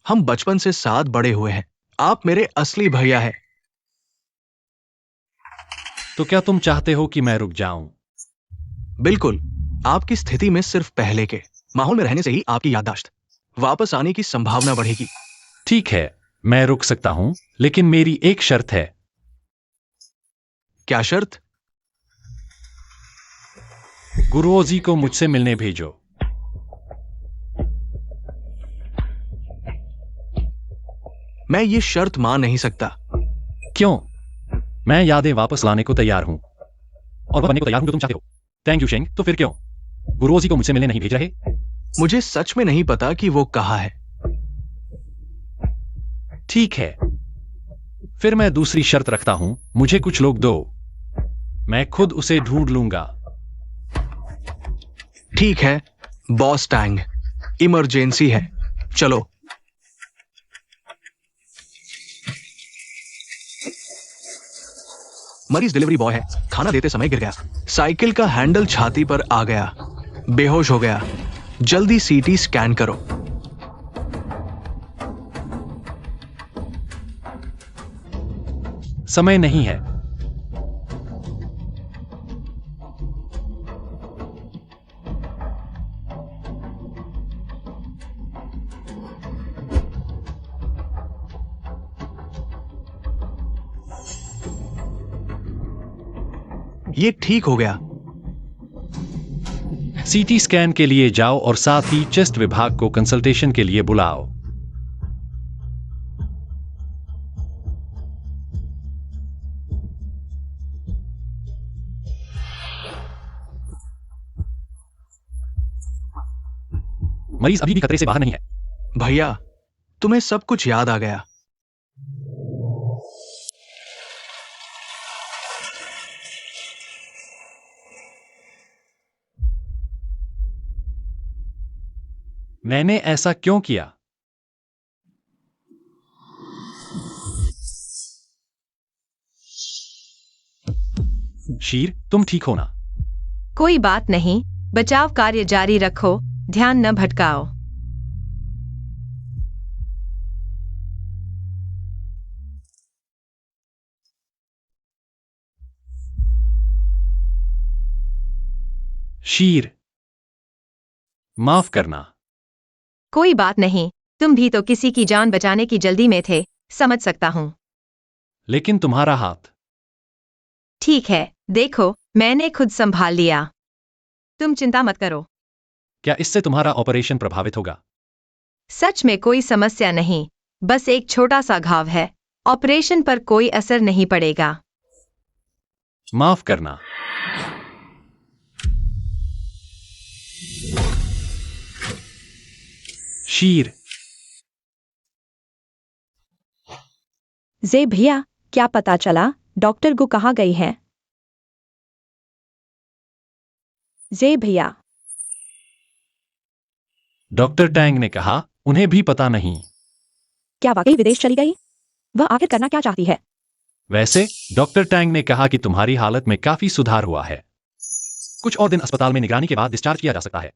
हम बचपन से साथ बड़े हुए हैं। आप मेरे असली भैया हैं। तो क्या तुम चाहते हो कि मैं रुक जाऊं? बिल्कुल, आपकी स्थिति में सिर्फ पहले के माहौल में रहने से ही आपकी याददाश्त वापस आने की संभावना बढ़ेगी। ठीक है, मैं रुक सकता हूं, लेकिन मेरी एक शर्त है। क्या शर्त? गुरुओजी को मुझसे मिलने भेजो। मैं ये शर्त मान नहीं सकता। क्यों? मैं यादें वापस लाने को तैयार हूं, और वह बनने को तैयार हूं जो तुम चाहते हो। टैंग यूशेंग, तो फिर क्यों गुरुओजी को मुझसे मिलने नहीं भेज रहे? मुझे सच में नहीं पता कि वो कहाँ है। ठीक है, फिर मैं दूसरी शर्त रखता हूं, मुझे कुछ लोग दो, मैं खुद उसे ढूंढ लूंगा। ठीक है बॉस टैंग, इमरजेंसी है, चलो। मरीज डिलीवरी बॉय है, खाना देते समय गिर गया, साइकिल का हैंडल छाती पर आ गया, बेहोश हो गया। जल्दी सीटी स्कैन करो। समय नहीं है। ये ठीक हो गया। सीटी स्कैन के लिए जाओ और साथ ही चेस्ट विभाग को कंसल्टेशन के लिए बुलाओ। मरीज अभी भी खतरे से बाहर नहीं है। भैया, तुम्हें सब कुछ याद आ गया। मैंने ऐसा क्यों किया? शीर, तुम ठीक हो ना? कोई बात नहीं, बचाव कार्य जारी रखो, ध्यान न भटकाओ। शीर, माफ करना। कोई बात नहीं, तुम भी तो किसी की जान बचाने की जल्दी में थे, समझ सकता हूं। लेकिन तुम्हारा हाथ। ठीक है, देखो, मैंने खुद संभाल लिया। तुम चिंता मत करो। क्या इससे तुम्हारा ऑपरेशन प्रभावित होगा? सच में कोई समस्या नहीं, बस एक छोटा सा घाव है, ऑपरेशन पर कोई असर नहीं पड़ेगा। माफ करना। शीर। जे भैया, क्या पता चला डॉक्टर गु कहाँ गई है? जे भैया। डॉक्टर टैंग ने कहा, उन्हें भी पता नहीं। क्या वाकई विदेश चली गई? वह आखिर करना क्या चाहती है? वैसे डॉक्टर टैंग ने कहा कि तुम्हारी हालत में काफी सुधार हुआ है। कुछ और दिन अस्पताल में निगरानी के बाद डिस्चार्ज किया जा सकता है।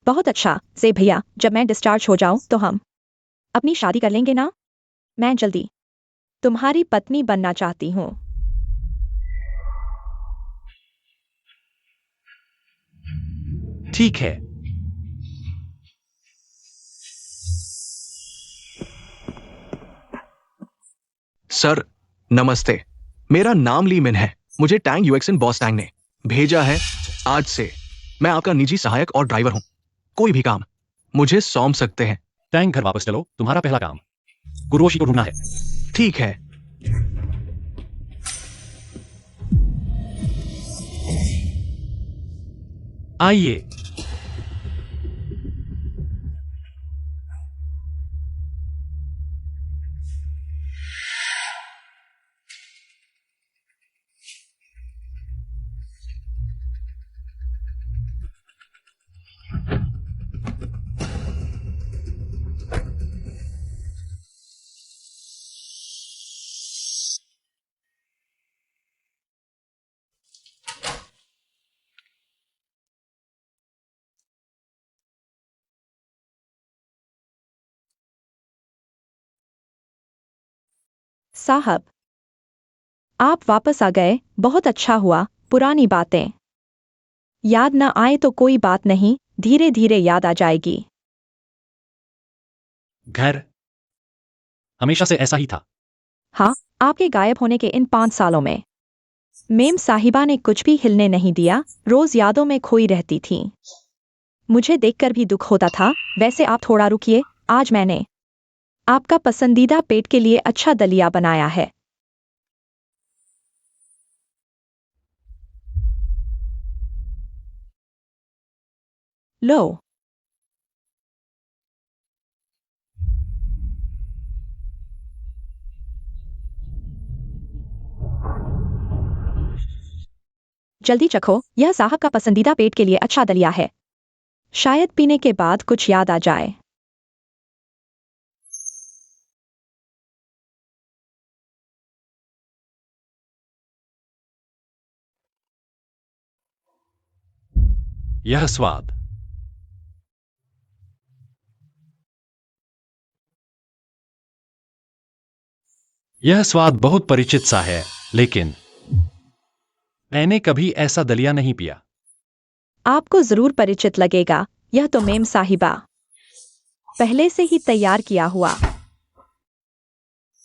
बहुत अच्छा जे भैया, जब मैं डिस्चार्ज हो जाऊं तो हम अपनी शादी कर लेंगे ना? मैं जल्दी तुम्हारी पत्नी बनना चाहती हूँ। ठीक है। सर, नमस्ते। मेरा नाम ली मिन है। मुझे टैंग यूएक्सन बॉस टैंग ने भेजा है। आज से मैं आपका निजी सहायक और ड्राइवर हूं। कोई भी काम मुझे सौंप सकते हैं। टैंग, घर वापस चलो। तुम्हारा पहला काम कुरोशी को ढूंढना है। ठीक है। आइए। साहब, आप वापस आ गए, बहुत अच्छा हुआ। पुरानी बातें याद न आए तो कोई बात नहीं, धीरे धीरे याद आ जाएगी। घर हमेशा से ऐसा ही था। हाँ, आपके गायब होने के इन 5 सालों में मेम साहिबा ने कुछ भी हिलने नहीं दिया, रोज यादों में खोई रहती थी। मुझे देखकर भी दुख होता था। वैसे आप थोड़ा रुकिए, आज मैंने आपका पसंदीदा पेट के लिए अच्छा दलिया बनाया है। लो। जल्दी चखो, यह साहब का पसंदीदा पेट के लिए अच्छा दलिया है। शायद पीने के बाद कुछ याद आ जाए। यह स्वाद यह स्वाद बहुत परिचित सा है, लेकिन मैंने कभी ऐसा दलिया नहीं पिया। आपको जरूर परिचित लगेगा, यह तो मेम साहिबा पहले से ही तैयार किया हुआ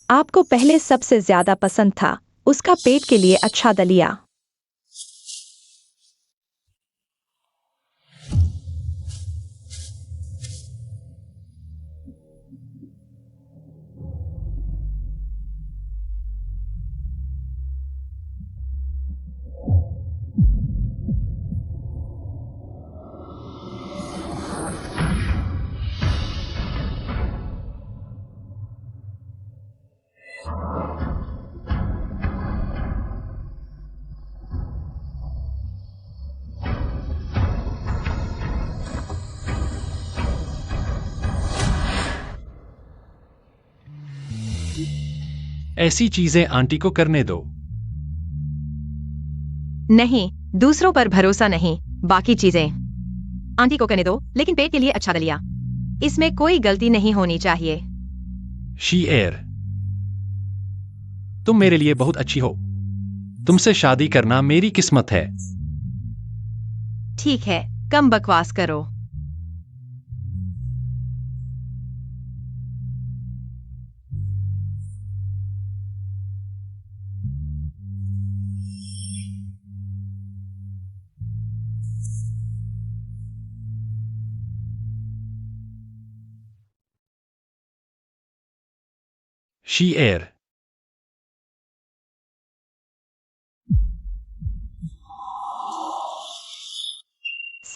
आपको पहले सबसे ज्यादा पसंद था, उसका पेट के लिए अच्छा दलिया। ऐसी चीजें आंटी को करने दो। नहीं, दूसरों पर भरोसा नहीं। बाकी चीजें आंटी को करने दो, लेकिन पेट के लिए अच्छा दलिया, इसमें कोई गलती नहीं होनी चाहिए। शीएर, तुम मेरे लिए बहुत अच्छी हो। तुमसे शादी करना मेरी किस्मत है। ठीक है, कम बकवास करो। शीएर,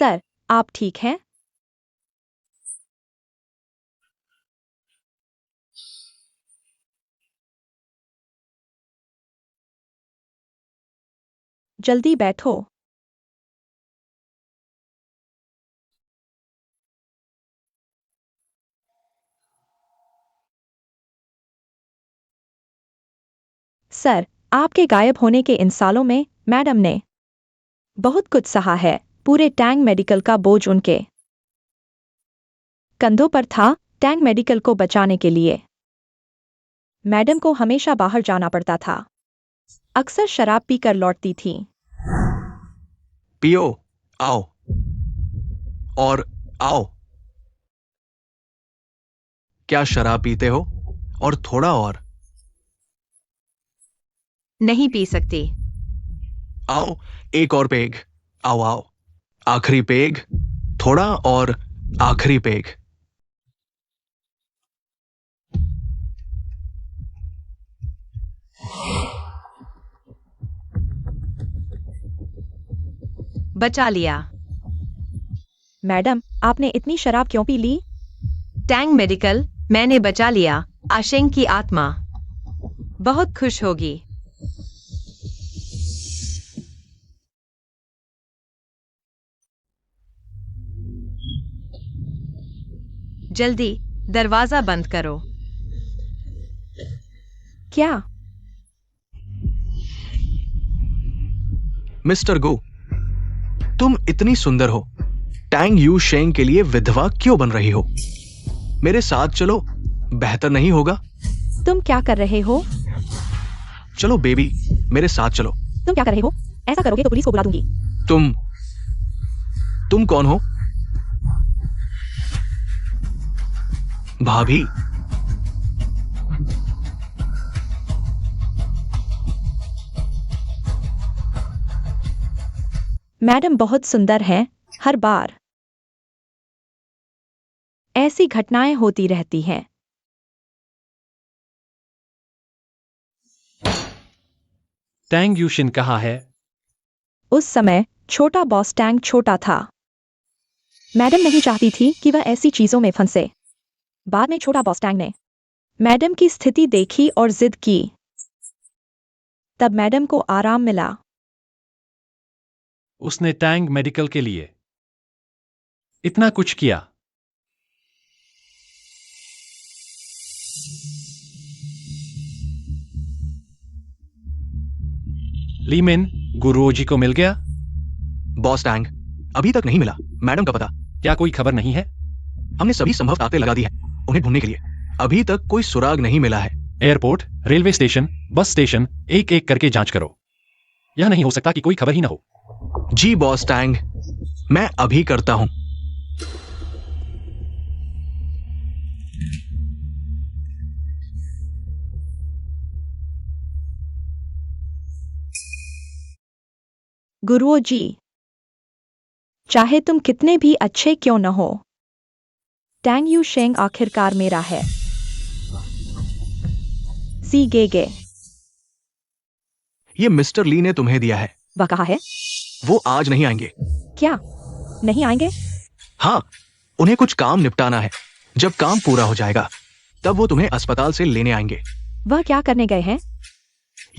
सर, आप ठीक हैं? जल्दी बैठो। सर, आपके गायब होने के इन सालों में मैडम ने बहुत कुछ सहा है। पूरे टैंग मेडिकल का बोझ उनके कंधों पर था। टैंग मेडिकल को बचाने के लिए मैडम को हमेशा बाहर जाना पड़ता था। अक्सर शराब पीकर लौटती थी। पियो, आओ और आओ। क्या शराब पीते हो? और थोड़ा और। नहीं पी सकती। आओ, एक और पेग। आओ आओ, आखिरी पेग। थोड़ा और, आखिरी पेग। बचा लिया। मैडम, आपने इतनी शराब क्यों पी ली? टैंग मेडिकल, मैंने बचा लिया। आशेंग की आत्मा बहुत खुश होगी। जल्दी दरवाजा बंद करो। क्या? मिस्टर गो, तुम इतनी सुंदर हो। टैंग यू शेंग के लिए विधवा क्यों बन रही हो? मेरे साथ चलो, बेहतर नहीं होगा? तुम क्या कर रहे हो? चलो बेबी, मेरे साथ चलो। तुम क्या कर रहे हो? ऐसा करोगे तो पुलिस को बुला दूंगी। तुम कौन हो? भाभी। मैडम बहुत सुंदर हैं। हर बार ऐसी घटनाएं होती रहती हैं। टैंग यूशिन कहाँ है? उस समय छोटा बॉस टैंग छोटा था। मैडम नहीं चाहती थी कि वह ऐसी चीजों में फंसे। बाद में छोटा बॉस टैंग ने मैडम की स्थिति देखी और जिद की। तब मैडम को आराम मिला। उसने टैंग मेडिकल के लिए इतना कुछ किया। लीमिन, गुरुओजी को मिल गया? बॉस टैंग, अभी तक नहीं मिला। मैडम का पता? क्या कोई खबर नहीं है? हमने सभी संभव ताकतें लगा दी है उन्हें ढूंढने के लिए। अभी तक कोई सुराग नहीं मिला है। Airport, railway station, bus station, एक एक करके जांच करो। यह नहीं हो सकता कि कोई खबर ही ना हो। जी बॉस टैंग, मैं अभी करता हूं। गुरुओ जी, चाहे तुम कितने भी अच्छे क्यों न हो, टैंग यू शेंग आखिरकार मेरा है। सी गे गे। ये मिस्टर ली ने तुम्हें दिया है। वह कहा है? वो आज नहीं आएंगे। क्या नहीं आएंगे? हाँ, उन्हें कुछ काम निपटाना है। जब काम पूरा हो जाएगा तब वो तुम्हें अस्पताल से लेने आएंगे। वह क्या करने गए हैं?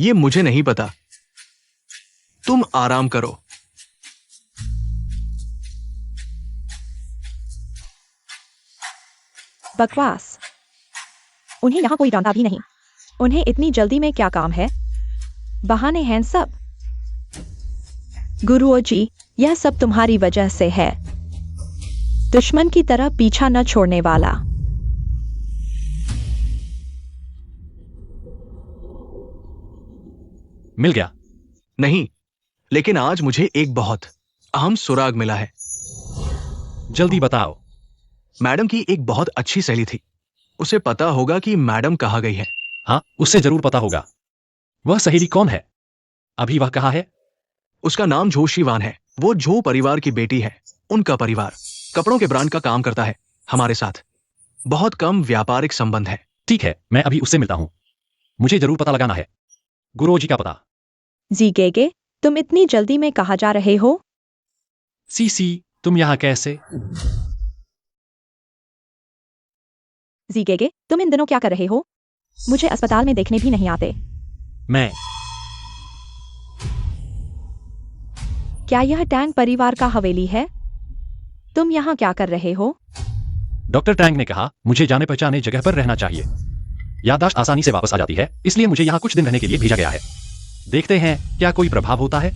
ये मुझे नहीं पता। तुम आराम करो। बकवास। उन्हें यहां कोई जानता भी नहीं। उन्हें इतनी जल्दी में क्या काम है? बहाने हैं सब। गुरुओ जी, यह सब तुम्हारी वजह से है। दुश्मन की तरह पीछा न छोड़ने वाला। मिल गया? नहीं, लेकिन आज मुझे एक बहुत अहम सुराग मिला है। जल्दी बताओ। मैडम की एक बहुत अच्छी सहेली थी। उसे पता होगा कि मैडम कहाँ गई है। हाँ, उससे जरूर पता होगा। वह सहेली कौन है? अभी वह कहाँ है? उसका नाम झो शिवान है। वो झो परिवार की बेटी है। उनका परिवार कपड़ों के ब्रांड का काम करता है। हमारे साथ बहुत कम व्यापारिक संबंध है। ठीक है, मैं अभी उससे मिलता हूं। मुझे जरूर पता लगाना है गुरुजी का पता। जी गेगे, तुम इतनी जल्दी में कहाँ जा रहे हो? सी तुम यहाँ कैसे? जीगेगे, तुम इन दिनों क्या कर रहे हो? मुझे अस्पताल में देखने भी नहीं आते। मैं क्या यह टैंग परिवार का हवेली है? तुम यहाँ क्या कर रहे हो? डॉक्टर टैंग ने कहा मुझे जाने पहचाने जगह पर रहना चाहिए। याददाश्त आसानी से वापस आ जाती है, इसलिए मुझे यहाँ कुछ दिन रहने के लिए भेजा गया है। देखते हैं क्या कोई प्रभाव होता है।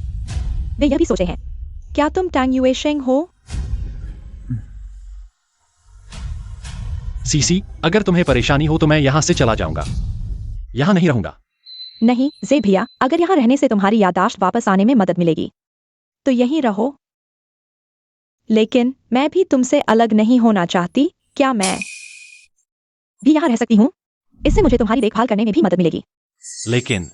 वे यह भी सोचे हैं, क्या तुम टैंग युएशेंग हो? सीसी, अगर तुम्हें परेशानी हो तो मैं यहाँ से चला जाऊंगा, यहाँ नहीं रहूंगा। नहीं जे भैया, अगर यहाँ रहने से तुम्हारी याददाश्त वापस आने में मदद मिलेगी तो यहीं रहो। लेकिन मैं भी तुमसे अलग नहीं होना चाहती। क्या मैं भी यहाँ रह सकती हूँ? इससे मुझे तुम्हारी देखभाल करने में भी मदद मिलेगी। लेकिन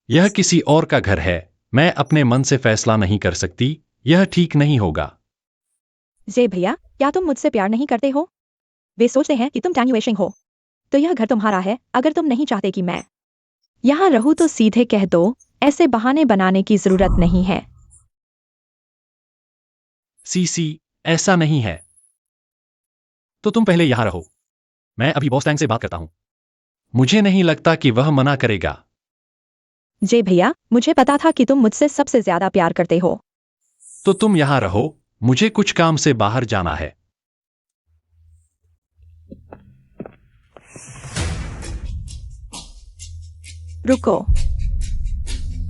यह किसी और का घर है, मैं अपने मन से फैसला नहीं कर सकती, यह ठीक नहीं होगा। जे भैया, क्या तुम मुझसे प्यार नहीं करते हो? वे सोचते हैं कि तुम टैंग युएशिंग हो, तो यह घर तुम्हारा है। अगर तुम नहीं चाहते कि मैं यहाँ रहूं तो सीधे कह दो, ऐसे बहाने बनाने की जरूरत नहीं है। सीसी, ऐसा नहीं है। तो तुम पहले यहां रहो, मैं अभी बॉस टैंग से बात करता हूं। मुझे नहीं लगता कि वह मना करेगा। जे भैया, मुझे पता था कि तुम मुझसे सबसे ज्यादा प्यार करते हो। तो तुम यहां रहो, मुझे कुछ काम से बाहर जाना है। रुको,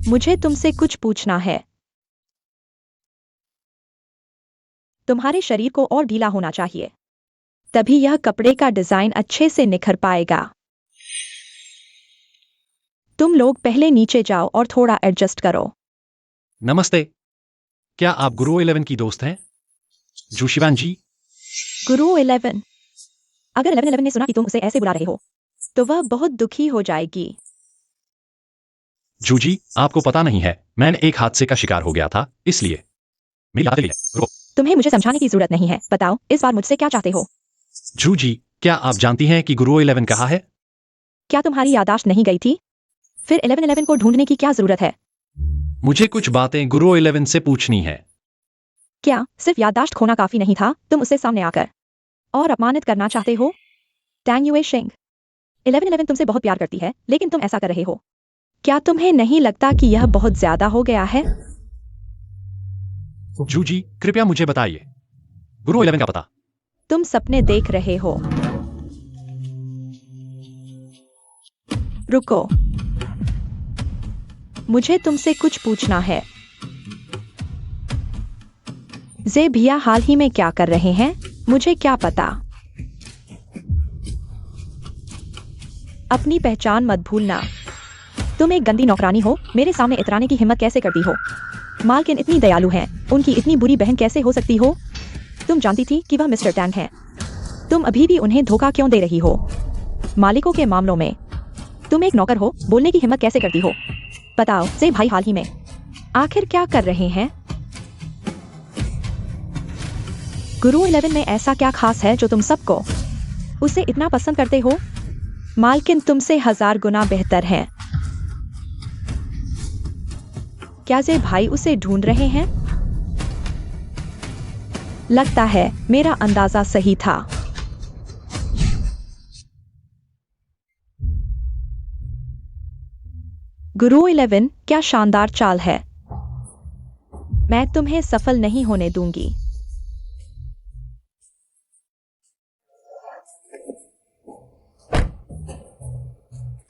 मुझे तुमसे कुछ पूछना है। तुम्हारे शरीर को और ढीला होना चाहिए, तभी यह कपड़े का डिजाइन अच्छे से निखर पाएगा। तुम लोग पहले नीचे जाओ और थोड़ा एडजस्ट करो। नमस्ते, क्या आप गुरु 11 की दोस्त हैं? जूशिवान जी। गुरु 11? अगर 11 ने सुना कि तुम उसे ऐसे बुला रहे हो तो वह बहुत दुखी हो जाएगी। जूजी, आपको पता नहीं है, मैं एक हादसे का शिकार हो गया था, इसलिए मेरी यादें है। तुम्हें मुझे समझाने की जरूरत नहीं है। बताओ, इस बार मुझसे क्या चाहते हो? जूजी, क्या आप जानती हैं कि गुरु 11 कहाँ है? क्या तुम्हारी याददाश्त नहीं गई थी? फिर 11 को ढूंढने की क्या जरूरत है? मुझे कुछ बातें गुरु 11 से पूछनी है। क्या सिर्फ याददाश्त खोना काफी नहीं था? तुम उसे सामने आकर और अपमानित करना चाहते हो? टैंग युएशिंग, 11 तुमसे बहुत प्यार करती है, लेकिन तुम ऐसा कर रहे हो। क्या तुम्हें नहीं लगता कि यह बहुत ज्यादा हो गया है? जूजी, कृपया मुझे बताइए, गुरु 11 का पता। तुम सपने देख रहे हो। रुको, मुझे तुमसे कुछ पूछना है। जे भैया हाल ही में क्या कर रहे हैं, मुझे क्या पता? अपनी पहचान मत भूलना। तुम एक गंदी नौकरानी हो, मेरे सामने इतराने की हिम्मत कैसे करती हो? मालकिन इतनी दयालु हैं, उनकी इतनी बुरी बहन कैसे हो सकती हो? तुम जानती थी कि वह मिस्टर टैंग हैं। तुम अभी भी उन्हें धोखा क्यों दे रही हो? मालिकों के मामलों में तुम एक नौकर हो, बोलने की हिम्मत कैसे करती हो? बताओ जे भाई हाल ही में आखिर क्या कर रहे हैं? गुरु 11 में ऐसा क्या खास है जो तुम सबको उसे इतना पसंद करते हो? मालकिन तुमसे 1000 गुना बेहतर है। क्या जे भाई उसे ढूंढ रहे हैं? लगता है मेरा अंदाजा सही था। गुरु 11, क्या शानदार चाल है। मैं तुम्हें सफल नहीं होने दूंगी।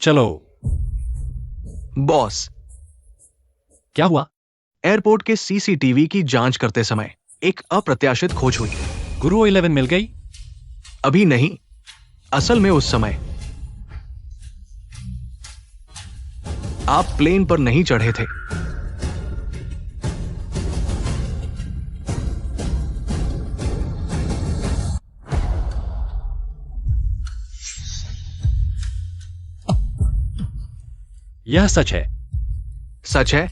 चलो। बॉस, क्या हुआ? एयरपोर्ट के सीसीटीवी की जांच करते समय एक अप्रत्याशित खोज हुई। गुरु 11 मिल गई? अभी नहीं, असल में उस समय आप प्लेन पर नहीं चढ़े थे। यह सच है। सच है।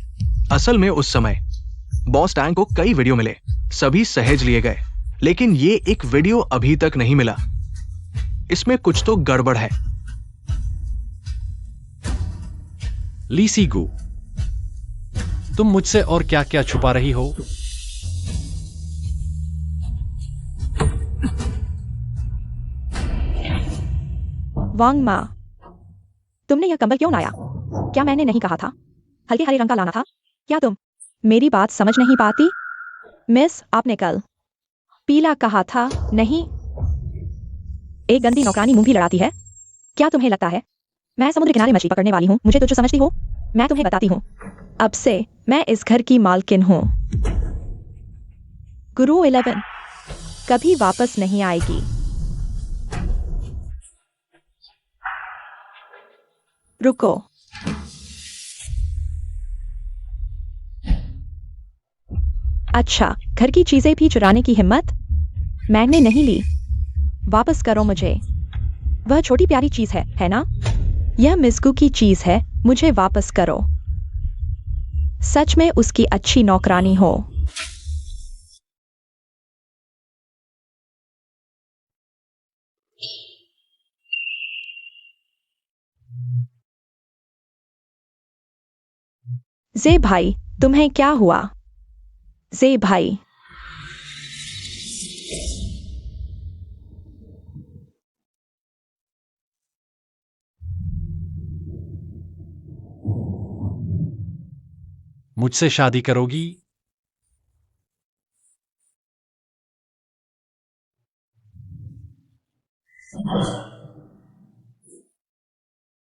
असल में उस समय बॉस टैंग को कई वीडियो मिले, सभी सहेज लिए गए, लेकिन ये एक वीडियो अभी तक नहीं मिला। इसमें कुछ तो गड़बड़ है। ली सीगू, तुम मुझसे और क्या क्या छुपा रही हो? वांग माँ, तुमने यह कंबल क्यों लाया? क्या मैंने नहीं कहा था हल्के हरे रंग का लाना था? क्या तुम मेरी बात समझ नहीं पाती? मिस, आपने कल पीला कहा था, नहीं? एक गंदी नौकरानी मुंह भी लड़ाती है। क्या तुम्हें लगता है मैं समुद्र किनारे मछली पकड़ने वाली हूँ? मुझे तो जो समझती हो। मैं तुम्हें बताती हूँ, अब से मैं इस घर की मालकिन हूँ। गुरु 11 कभी वापस नहीं आएगी। रुको, अच्छा, घर की चीजें भी चुराने की हिम्मत? मैंने नहीं ली। वापस करो मुझे। वह छोटी प्यारी चीज है ना? यह मिस्कू की चीज है, मुझे वापस करो। सच में उसकी अच्छी नौकरानी हो। जे भाई, तुम्हें क्या हुआ? जे भाई, मुझसे शादी करोगी?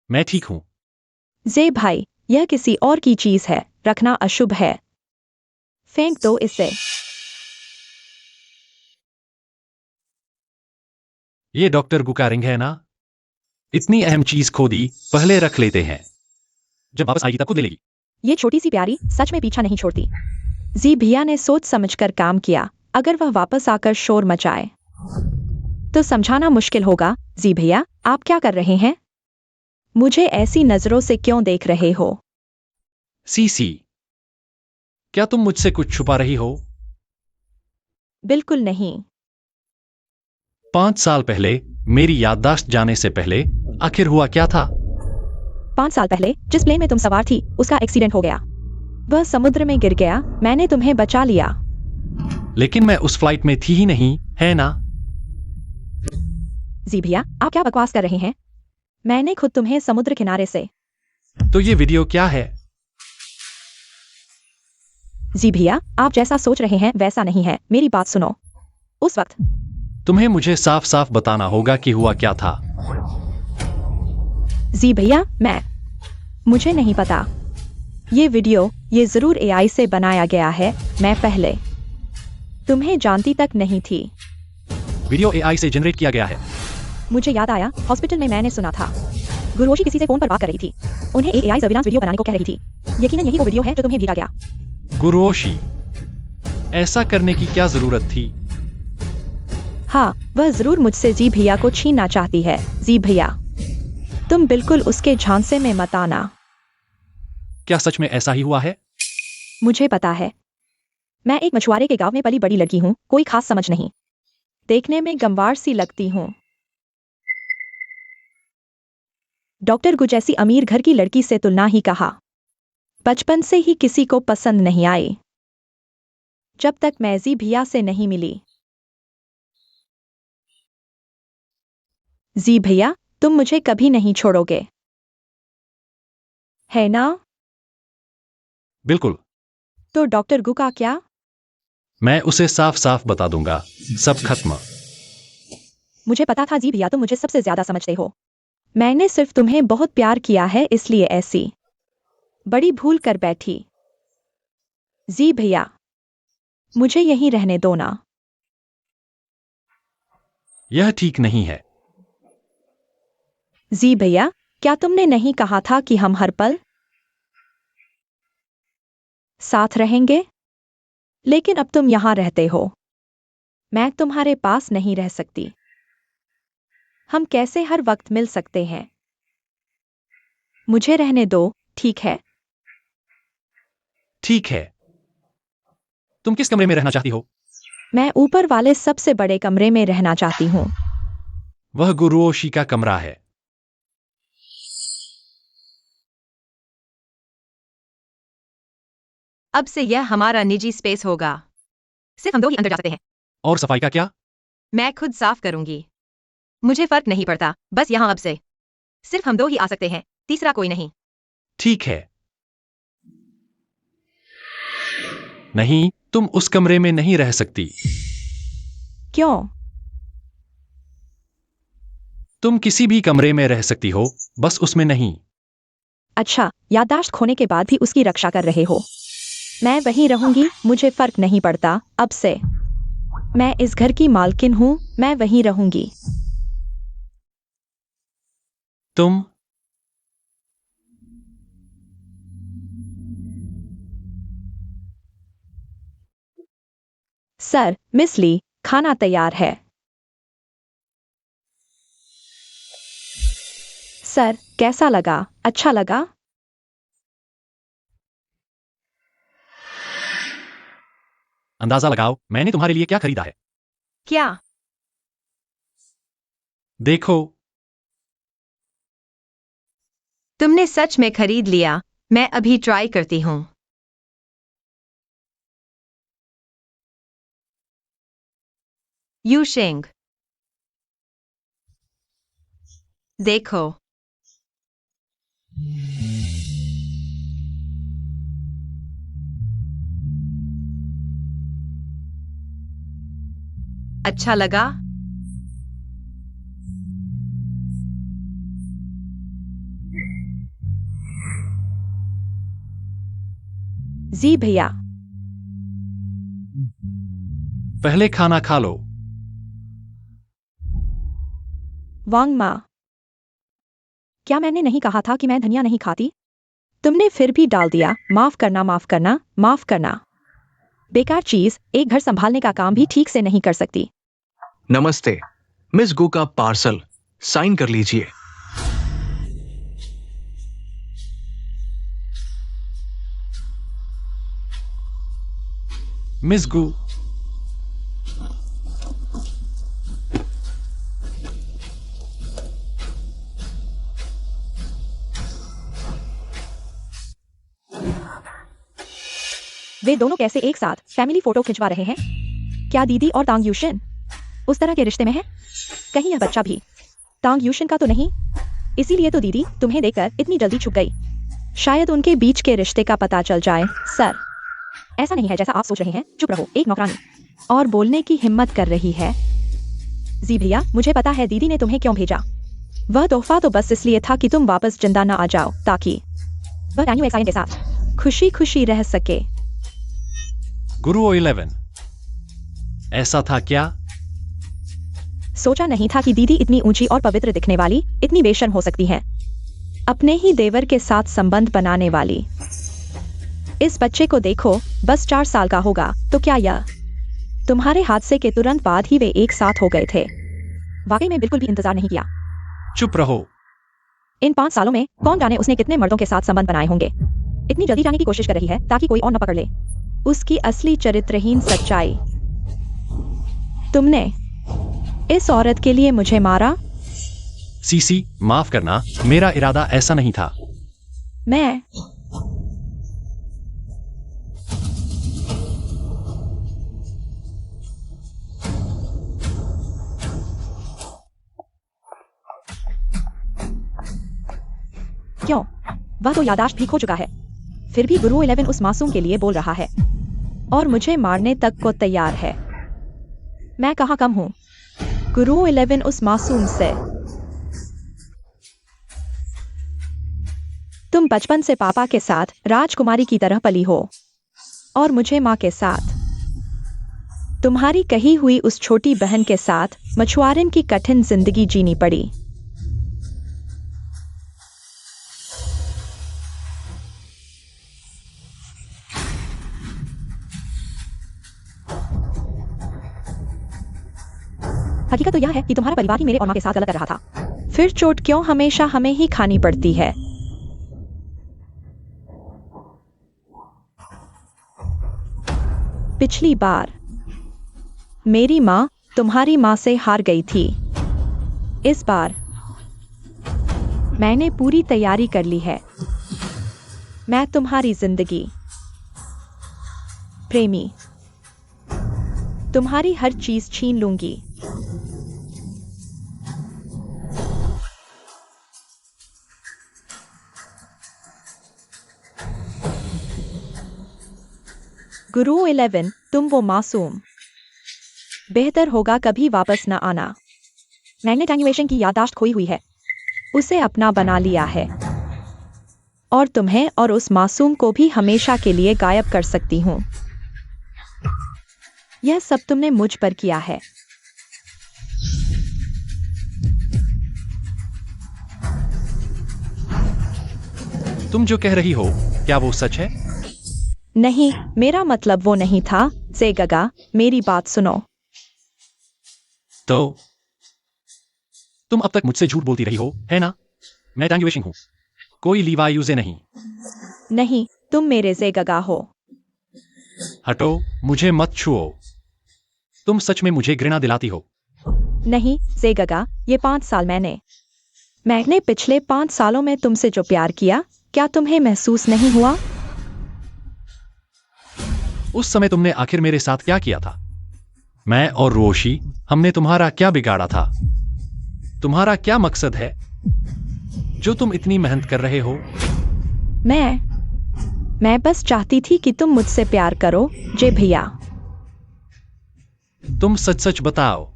मैं ठीक हूं। जे भाई, यह किसी और की चीज है, रखना अशुभ है। फेंक दो इसे। ये डॉक्टर गु का रिंग है ना? इतनी अहम चीज खो दी, पहले रख लेते हैं। जब वापस आएगी तब खुद ले लेगी। ये छोटी सी प्यारी सच में पीछा नहीं छोड़ती। जी भैया ने सोच समझकर काम किया। अगर वह वापस आकर शोर मचाए तो समझाना मुश्किल होगा। जी भैया, आप क्या कर रहे हैं? मुझे ऐसी नजरों से क्यों देख रहे हो? सीसी, क्या तुम मुझसे कुछ छुपा रही हो? बिल्कुल नहीं। 5 साल पहले मेरी याददाश्त जाने से पहले आखिर हुआ क्या था? 5 साल पहले जिस प्लेन में तुम सवार थी उसका एक्सीडेंट हो गया। वह समुद्र में गिर गया, मैंने तुम्हें बचा लिया। लेकिन मैं उस फ्लाइट में थी ही नहीं, है ना? जी भैया, आप क्या बकवास कर रहे हैं? मैंने खुद तुम्हें समुद्र किनारे से। तो ये वीडियो क्या है? जी भैया, आप जैसा सोच रहे हैं वैसा नहीं है, मेरी बात सुनो। उस वक्त तुम्हें मुझे साफ साफ बताना होगा कि हुआ क्या था। जी भैया, मुझे नहीं पता। ये वीडियो ये जरूर एआई से बनाया गया है। मैं पहले तुम्हें जानती तक नहीं थी। वीडियो एआई से जनरेट किया गया है। मुझे याद आया, हॉस्पिटल में मैंने सुना था गुरुओशी किसी से फोन पर बात कर रही थी। उन्हें एक एआई सर्विलांस वीडियो बनाने को कह रही थी। यकीनन यही वो वीडियो है जो तुम्हें भेजा गया। गुरुओशी, ऐसा करने की क्या जरूरत थी? हाँ, वह जरूर मुझसे जी भैया को छीनना चाहती है। जी भैया, तुम बिल्कुल उसके झांसे में मत आना। क्या सच में ऐसा ही हुआ है? मुझे पता है। मैं एक मछुआरे के गांव में पली बड़ी लड़की हूँ, कोई खास समझ नहीं। देखने में गंवार सी लगती हूँ। डॉक्टर गु जैसी अमीर घर की लड़की से तुलना ही कहा। बचपन से ही किसी को पसंद नहीं आई, जब तक मैं जी भैया से नहीं मिली। जी भैया, तुम मुझे कभी नहीं छोड़ोगे, है ना? बिल्कुल। तो डॉक्टर गु का क्या? मैं उसे साफ साफ बता दूंगा, सब खत्म। मुझे पता था जी भैया, तुम मुझे सबसे ज्यादा समझते हो। मैंने सिर्फ तुम्हें बहुत प्यार किया है, इसलिए ऐसी बड़ी भूल कर बैठी। जी भैया, मुझे यहीं रहने दो ना। यह ठीक नहीं है। जी भैया, क्या तुमने नहीं कहा था कि हम हर पल साथ रहेंगे? लेकिन अब तुम यहां रहते हो, मैं तुम्हारे पास नहीं रह सकती। हम कैसे हर वक्त मिल सकते हैं? मुझे रहने दो, ठीक है? ठीक है। तुम किस कमरे में रहना चाहती हो? मैं ऊपर वाले सबसे बड़े कमरे में रहना चाहती हूँ। वह गुरुओशी का कमरा है। अब से यह हमारा निजी स्पेस होगा। सिर्फ हम दो ही अंदर जा सकते हैं। और सफाई का क्या? मैं खुद साफ करूंगी। मुझे फर्क नहीं पड़ता, बस यहाँ अब से सिर्फ हम दो ही आ सकते हैं, तीसरा कोई नहीं। ठीक है। नहीं, तुम उस कमरे में नहीं रह सकती। क्यों? तुम किसी भी कमरे में रह सकती हो, बस उसमें नहीं। अच्छा, याददाश्त खोने के बाद भी उसकी रक्षा कर रहे हो। मैं वहीं रहूंगी, मुझे फर्क नहीं पड़ता अब से। मैं इस घर की मालकिन हूं, मैं वहीं रहूंगी। तुम सर, मिस ली, खाना तैयार है। सर, कैसा लगा? अच्छा लगा? अंदाजा लगाओ मैंने तुम्हारे लिए क्या खरीदा है। क्या? देखो। तुमने सच में खरीद लिया? मैं अभी ट्राई करती हूँ। यूशिंग, देखो। अच्छा लगा? जी भैया। पहले खाना खा लो। वांग माँ, क्या मैंने नहीं कहा था कि मैं धनिया नहीं खाती? तुमने फिर भी डाल दिया। माफ करना, माफ करना, माफ करना। बेकार चीज, एक घर संभालने का काम भी ठीक से नहीं कर सकती। नमस्ते, मिस गु का पार्सल साइन कर लीजिए। मिस गु, वे दोनों कैसे एक साथ फैमिली फोटो खिंचवा रहे हैं? क्या दीदी और तांग यूशिन उस तरह के रिश्ते में है? कहीं यह बच्चा भी तांग यूशिन का तो नहीं? इसीलिए तो दीदी तुम्हें देखकर इतनी जल्दी छुप गई। शायद उनके बीच के रिश्ते का पता चल जाए। सर, ऐसा नहीं है जैसा आप सोच रहे हैं। चुप रहो, एक नौकरानी और बोलने की हिम्मत कर रही है। जी भैया, मुझे पता है दीदी ने तुम्हें क्यों भेजा। वह तोहफा तो बस इसलिए था कि तुम वापस जिंदा न आ जाओ, ताकि वह डैनियल एक्साइन के साथ खुशी खुशी रह सके। गुरु 11, ऐसा था क्या? सोचा नहीं था कि दीदी इतनी ऊंची और पवित्र दिखने वाली, इतनी बेशर्म हो सकती है। अपने ही देवर के साथ संबंध बनाने वाली। इस बच्चे को देखो, बस 4 साल का होगा, तो क्या यह तुम्हारे हादसे के तुरंत बाद ही वे एक साथ हो गए थे? वाकई में बिल्कुल भी इंतजार नहीं किया। चुप रहो। इन 5 सालों में कौन जाने उसने कितने मर्दों के साथ संबंध बनाए होंगे। इतनी जल्दी जाने की कोशिश कर रही है ताकि कोई और न पकड़ ले उसकी असली चरित्रहीन सच्चाई। तुमने इस औरत के लिए मुझे मारा। सीसी, माफ करना, मेरा इरादा ऐसा नहीं था। मैं क्यों? वह तो यादाश्त भी खो चुका है। फिर भी गुरु 11 उस मासूम के लिए बोल रहा है और मुझे मारने तक को तैयार है। मैं कहाँ कम हूँ? गुरु 11 उस मासूम से। तुम बचपन से पापा के साथ राजकुमारी की तरह पली हो और मुझे माँ के साथ तुम्हारी कही हुई उस छोटी बहन के साथ मछुआरन की कठिन जिंदगी जीनी पड़ी। हकीकत तो यह है कि तुम्हारा परिवार ही मेरे और माँ के साथ गलत कर रहा था। फिर चोट क्यों हमेशा हमें ही खानी पड़ती है? पिछली बार मेरी माँ तुम्हारी माँ से हार गई थी। इस बार मैंने पूरी तैयारी कर ली है। मैं तुम्हारी जिंदगी, प्रेमी, तुम्हारी हर चीज छीन लूंगी। गुरु 11, तुम वो मासूम। बेहतर होगा कभी वापस न आना। मैंने टैंगुएशन की याददाश्त खोई हुई है, उसे अपना बना लिया है, और तुम्हें और उस मासूम को भी हमेशा के लिए गायब कर सकती हूँ। यह सब तुमने मुझ पर किया है। तुम जो कह रही हो, क्या वो सच है? नहीं, मेरा मतलब वो नहीं था। ज़ेगगा, मेरी बात सुनो। तो तुम अब तक मुझसे झूठ बोलती रही हो, है ना? मैं टैंगुएशिंग हूँ, कोई लीवाई यूज़े नहीं। नहीं, तुम मेरे ज़ेगगा हो। हटो, मुझे मत छुओ। तुम सच में मुझे घृणा दिलाती हो। नहीं ज़ेगगा, ये 5 साल मैंने पिछले 5 सालों में तुमसे जो प्यार किया, क्या तुम्हें महसूस नहीं हुआ? उस समय तुमने आखिर मेरे साथ क्या किया था? मैं और रोशी, हमने तुम्हारा क्या बिगाड़ा था? तुम्हारा क्या मकसद है जो तुम इतनी मेहनत कर रहे हो? मैं बस चाहती थी कि तुम मुझसे प्यार करो, जे भैया। तुम सच सच बताओ,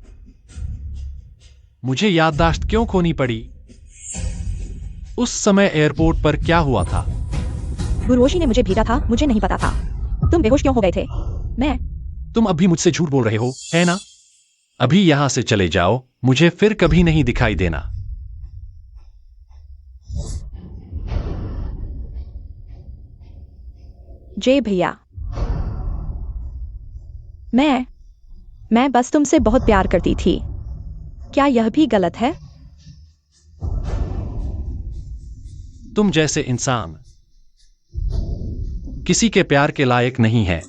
मुझे याददाश्त क्यों खोनी पड़ी? उस समय एयरपोर्ट पर क्या हुआ था? गुरुओशी ने मुझे भेजा था, मुझे नहीं पता था। तुम बेहोश क्यों हो गए थे? तुम अब भी मुझसे झूठ बोल रहे हो, है ना? अभी यहां से चले जाओ, मुझे फिर कभी नहीं दिखाई देना। जे भैया, मैं बस तुमसे बहुत प्यार करती थी। क्या यह भी गलत है? तुम जैसे इंसान किसी के प्यार के लायक नहीं है।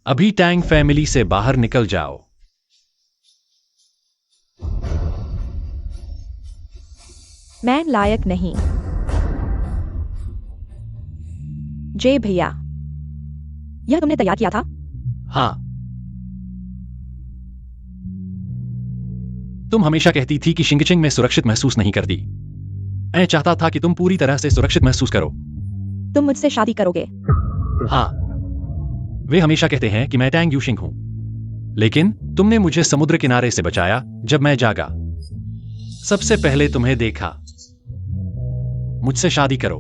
अभी टैंग फैमिली से बाहर निकल जाओ। मैं लायक नहीं। जे भैया, यह तुमने तैयार किया था? हाँ, तुम हमेशा कहती थी कि शिंगचिंग में सुरक्षित महसूस नहीं करती। मैं चाहता था कि तुम पूरी तरह से सुरक्षित महसूस करो। तुम मुझसे शादी करोगे? हाँ, वे हमेशा कहते हैं कि मैं टैंग यूशिंग हूं, लेकिन तुमने मुझे समुद्र किनारे से बचाया जब मैं जागा। सबसे पहले तुम्हें देखा। मुझसे शादी करो।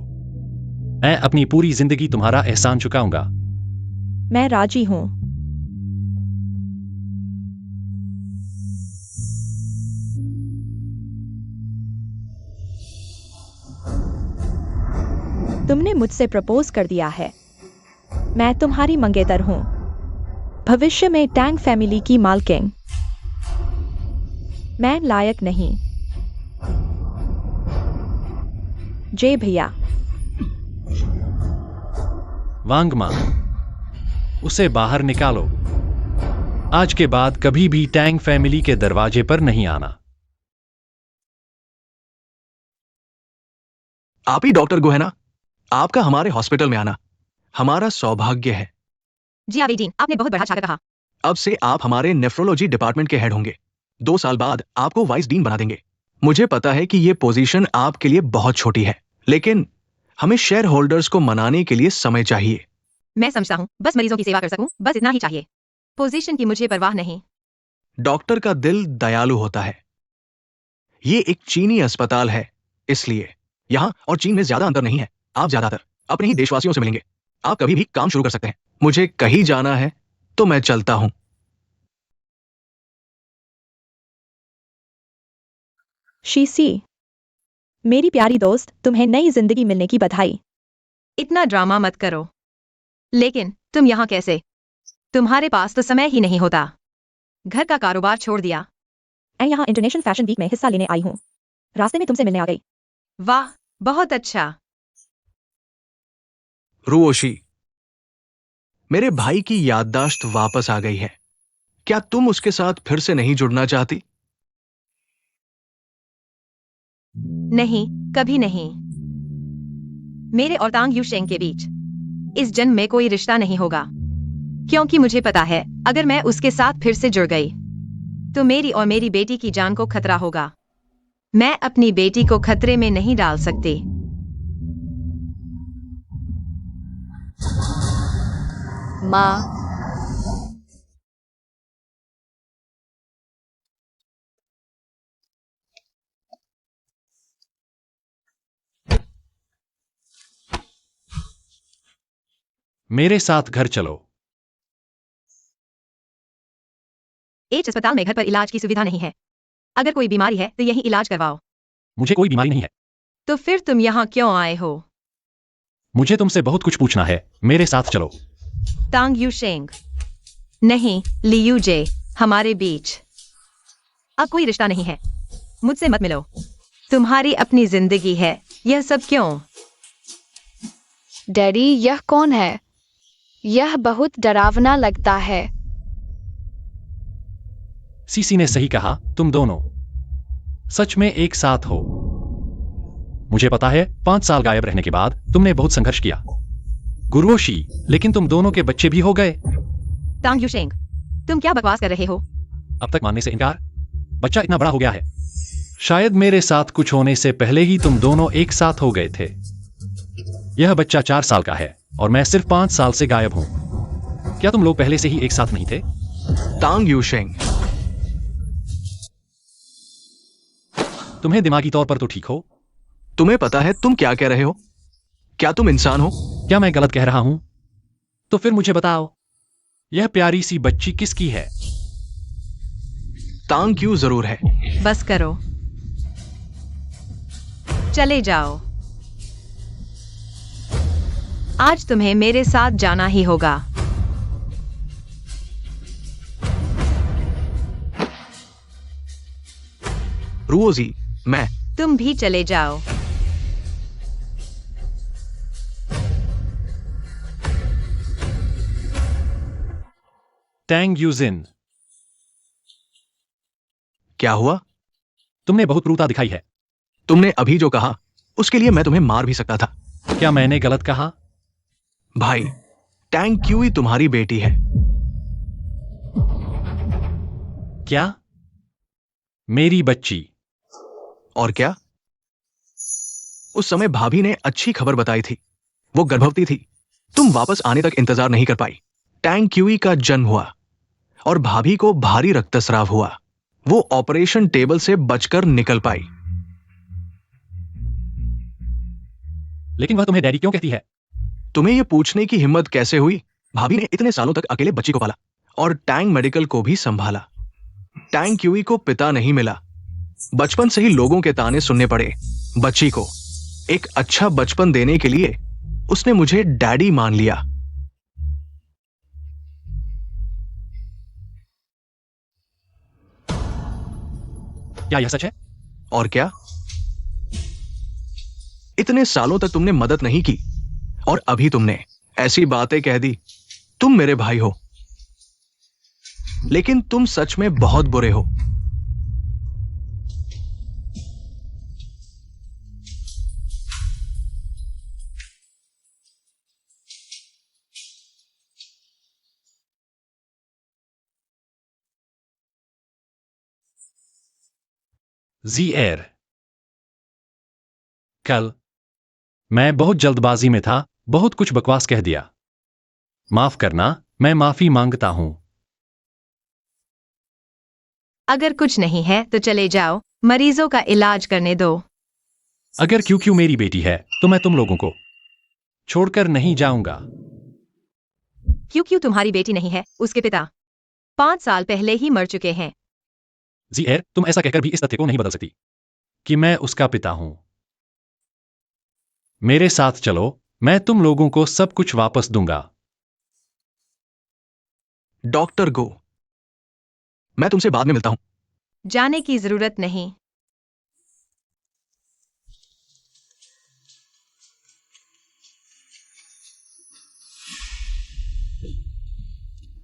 मैं अपनी पूरी जिंदगी तुम्हारा एहसान चुकाऊंगा। मैं राजी हूं। तुमने मुझसे प्रपोज कर दिया है। मैं तुम्हारी मंगेतर हूं, भविष्य में टैंग फैमिली की मालकिन। मैं लायक नहीं। जे भैया। वांगमा, उसे बाहर निकालो। आज के बाद कभी भी टैंग फैमिली के दरवाजे पर नहीं आना। आप ही डॉक्टर गोहेना, आपका हमारे हॉस्पिटल में आना हमारा सौभाग्य है। जी आवेदीन, आपने बहुत बढ़ा चढ़ा कहा। अब से आप हमारे नेफ्रोलॉजी डिपार्टमेंट के हेड होंगे। 2 साल बाद आपको वाइस डीन बना देंगे। मुझे पता है कि ये पोजीशन आपके लिए बहुत छोटी है, लेकिन हमें शेयर होल्डर्स को मनाने के लिए समय चाहिए। मैं समझता हूँ, बस मरीजों की सेवा कर सकूं, बस इतना ही चाहिए। पोजीशन की मुझे परवाह नहीं। डॉक्टर का दिल दयालु होता है। ये एक चीनी अस्पताल है, इसलिए यहाँ और चीन में ज्यादा अंतर नहीं है। आप ज्यादातर अपने ही देशवासियों से मिलेंगे। आप कभी भी काम शुरू कर सकते हैं। मुझे कहीं जाना है तो मैं चलता हूं। शीसी, मेरी प्यारी दोस्त, तुम्हें नई जिंदगी मिलने की बधाई। इतना ड्रामा मत करो। लेकिन तुम यहाँ कैसे? तुम्हारे पास तो समय ही नहीं होता। घर का कारोबार छोड़ दिया। मैं यहाँ इंटरनेशनल फैशन वीक में हिस्सा लेने आई हूँ। रास्ते में तुमसे मिलने आ गई। वाह, बहुत अच्छा। रुओशी, मेरे भाई की याददाश्त वापस आ गई है। क्या तुम उसके साथ फिर से नहीं जुड़ना चाहती? नहीं, कभी नहीं। मेरे और तांग यूशेंग के बीच इस जन्म में कोई रिश्ता नहीं होगा, क्योंकि मुझे पता है अगर मैं उसके साथ फिर से जुड़ गई तो मेरी और मेरी बेटी की जान को खतरा होगा। मैं अपनी बेटी को खतरे में नहीं डाल सकती। माँ। मेरे साथ घर चलो। एच अस्पताल में घर पर इलाज की सुविधा नहीं है। अगर कोई बीमारी है तो यही इलाज करवाओ। मुझे कोई बीमारी नहीं है। तो फिर तुम यहाँ क्यों आए हो? मुझे तुमसे बहुत कुछ पूछना है, मेरे साथ चलो। तांग यूशेंग। नहीं, लियू जे, हमारे बीच अब कोई रिश्ता नहीं है। मुझसे मत मिलो। तुम्हारी अपनी जिंदगी है, यह सब क्यों? डैडी, यह कौन है? यह बहुत डरावना लगता है। सीसी ने सही कहा, तुम दोनों सच में एक साथ हो। मुझे पता है 5 साल गायब रहने के बाद तुमने बहुत संघर्ष किया गुरुओशी, लेकिन तुम दोनों के बच्चे भी हो गए। तांग यूशेंग, तुम क्या बकवास कर रहे हो? अब तक मानने से इनकार। बच्चा इतना बड़ा हो गया है। शायद मेरे साथ कुछ होने से पहले ही तुम दोनों एक साथ हो गए थे। यह बच्चा 4 साल का है और मैं सिर्फ 5 साल से गायब हूं। क्या तुम लोग पहले से ही एक साथ नहीं थे? तांग यूशेंग, तुम्हें दिमागी तौर पर तो ठीक हो। तुम्हें पता है तुम क्या कह रहे हो? क्या तुम इंसान हो? क्या मैं गलत कह रहा हूं? तो फिर मुझे बताओ, यह प्यारी सी बच्ची किसकी है? तांग क्यों जरूर है। बस करो, चले जाओ। आज तुम्हें मेरे साथ जाना ही होगा। रुओजी, मैं तुम भी चले जाओ। टैंग यूजिन, क्या हुआ? तुमने बहुत क्रूरता दिखाई है। तुमने अभी जो कहा उसके लिए मैं तुम्हें मार भी सकता था। क्या मैंने गलत कहा? भाई, टैंग क्यूई तुम्हारी बेटी है। क्या? मेरी बच्ची? और क्या? उस समय भाभी ने अच्छी खबर बताई थी। वो गर्भवती थी। तुम वापस आने तक इंतजार नहीं कर पाई। टैंग क्यूई का जन्म हुआ और भाभी को भारी रक्तस्राव हुआ। वो ऑपरेशन टेबल से बचकर निकल पाई। लेकिन वह तुम्हें डैडी क्यों कहती है? तुम्हें यह पूछने की हिम्मत कैसे हुई? भाभी ने इतने सालों तक अकेले बच्ची को पाला और टैंग मेडिकल को भी संभाला। टैंग क्यूई को पिता नहीं मिला। बचपन से ही लोगों के ताने सुनने पड़े। बच्ची को एक अच्छा बचपन देने के लिए उसने मुझे डैडी मान लिया। क्या यह सच है? और क्या? इतने सालों तक तुमने मदद नहीं की और अभी तुमने ऐसी बातें कह दी। तुम मेरे भाई हो, लेकिन तुम सच में बहुत बुरे हो। जी एयर, कल मैं बहुत जल्दबाजी में था, बहुत कुछ बकवास कह दिया। माफ करना, मैं माफी मांगता हूं। अगर कुछ नहीं है तो चले जाओ, मरीजों का इलाज करने दो। अगर क्यों मेरी बेटी है तो मैं तुम लोगों को छोड़कर नहीं जाऊंगा। क्यों तुम्हारी बेटी नहीं है, उसके पिता 5 साल पहले ही मर चुके हैं। जी एयर, तुम ऐसा कहकर भी इस तथ्य को नहीं बदल सकती कि मैं उसका पिता हूं। मेरे साथ चलो, मैं तुम लोगों को सब कुछ वापस दूंगा। डॉक्टर गो, मैं तुमसे बाद में मिलता हूं। जाने की जरूरत नहीं।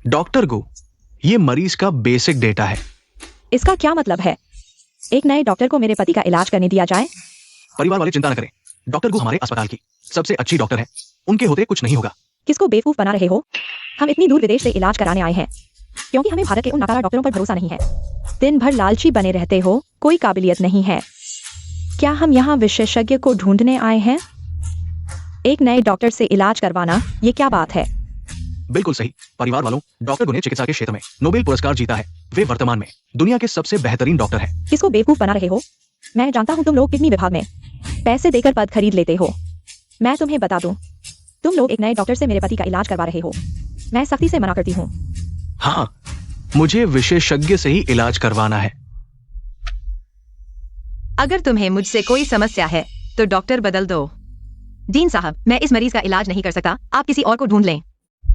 डॉक्टर गो, ये मरीज का बेसिक डेटा है। इसका क्या मतलब है? एक नए डॉक्टर को मेरे पति का इलाज करने दिया जाए? परिवार वाले चिंता न करें। डॉक्टर गो हमारे अस्पताल की सबसे अच्छी डॉक्टर है। उनके होते कुछ नहीं होगा। किसको बेवकूफ बना रहे हो? हम इतनी दूर विदेश से इलाज कराने आए हैं क्योंकि हमें भारत के उन नकारा डॉक्टरों पर भरोसा नहीं है। दिन भर लालची बने रहते हो, कोई काबिलियत नहीं है। क्या हम यहाँ विशेषज्ञ को ढूंढने आए हैं? एक नए डॉक्टर से इलाज करवाना, ये क्या बात है? बिल्कुल सही। परिवार वालों, डॉक्टर गु ने चिकित्सा के क्षेत्र में नोबेल पुरस्कार जीता है। वे वर्तमान में दुनिया के सबसे बेहतरीन डॉक्टर हैं। किसको बेवकूफ बना रहे हो? मैं जानता हूँ तुम लोग किडनी विभाग में पैसे देकर पद खरीद लेते हो। मैं तुम्हें बता दूं, तुम लोग एक नए डॉक्टर से मेरे पति का इलाज करवा रहे हो। मैं सख्ती से मना करती हूँ। हाँ, मुझे विशेषज्ञ से ही इलाज करवाना है। अगर तुम्हें मुझसे कोई समस्या है तो डॉक्टर बदल दो। डीन साहब, मैं इस मरीज का इलाज नहीं कर सकता, आप किसी और को ढूंढ लें।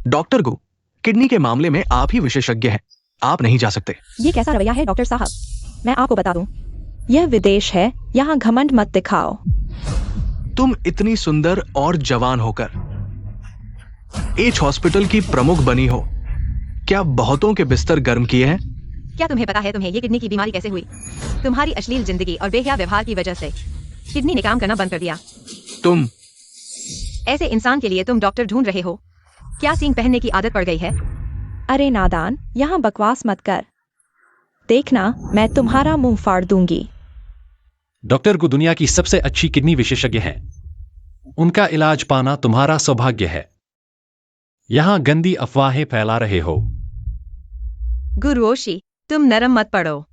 डॉक्टर गु, किडनी के मामले में आप ही विशेषज्ञ हैं, आप नहीं जा सकते। ये कैसा रवैया है डॉक्टर साहब? मैं आपको बता दूं, यह विदेश है, यहाँ घमंड मत दिखाओ। तुम इतनी सुंदर और जवान होकर एच हॉस्पिटल की प्रमुख बनी हो, क्या बहुतों के बिस्तर गर्म किए हैं? क्या तुम्हें पता है तुम्हें ये किडनी की बीमारी कैसे हुई? तुम्हारी अश्लील जिंदगी और बेहया व्यवहार की वजह से किडनी ने काम करना बंद कर दिया। तुम ऐसे इंसान के लिए तुम डॉक्टर ढूंढ रहे हो? क्या सींग पहनने की आदत पड़ गई है? अरे नादान, यहाँ बकवास मत कर। देखना, मैं तुम्हारा मुंह फाड़ दूंगी। डॉक्टर गु दुनिया की सबसे अच्छी किडनी विशेषज्ञ हैं। उनका इलाज पाना तुम्हारा सौभाग्य है। यहां गंदी अफवाहें फैला रहे हो। गुरुओशी, तुम नरम मत पड़ो।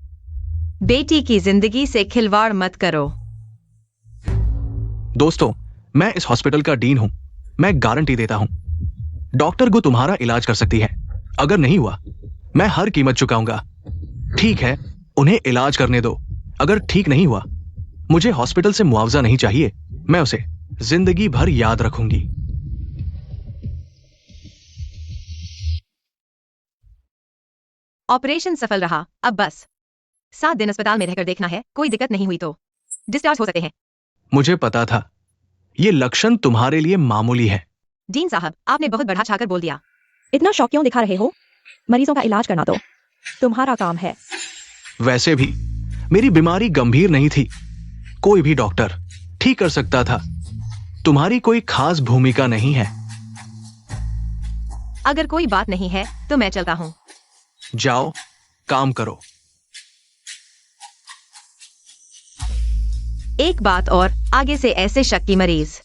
बेटी की जिंदगी से खिलवाड़ मत करो। दोस्तों, मैं इस हॉस्पिटल का डीन हूं। मैं गारंटी देता हूं, डॉक्टर गु तुम्हारा इलाज कर सकती है। अगर नहीं हुआ, मैं हर कीमत चुकाऊंगा। ठीक है, उन्हें इलाज करने दो। अगर ठीक नहीं हुआ, मुझे हॉस्पिटल से मुआवजा नहीं चाहिए। मैं उसे जिंदगी भर याद रखूंगी। ऑपरेशन सफल रहा, अब बस 7 दिन अस्पताल में रहकर देखना है। कोई दिक्कत नहीं हुई तो डिस्चार्ज हो सकते हैं। मुझे पता था, ये लक्षण तुम्हारे लिए मामूली है। डीन साहब, आपने बहुत बढ़ा चढ़ाकर बोल दिया। इतना शौक क्यों दिखा रहे हो? मरीजों का इलाज करना तो तुम्हारा काम है। वैसे भी मेरी बीमारी गंभीर नहीं थी। कोई भी डॉक्टर ठीक कर सकता था। तुम्हारी कोई खास भूमिका नहीं है। अगर कोई बात नहीं है तो मैं चलता हूँ। जाओ, काम करो। एक बात और, आगे से ऐसे शक की मरीज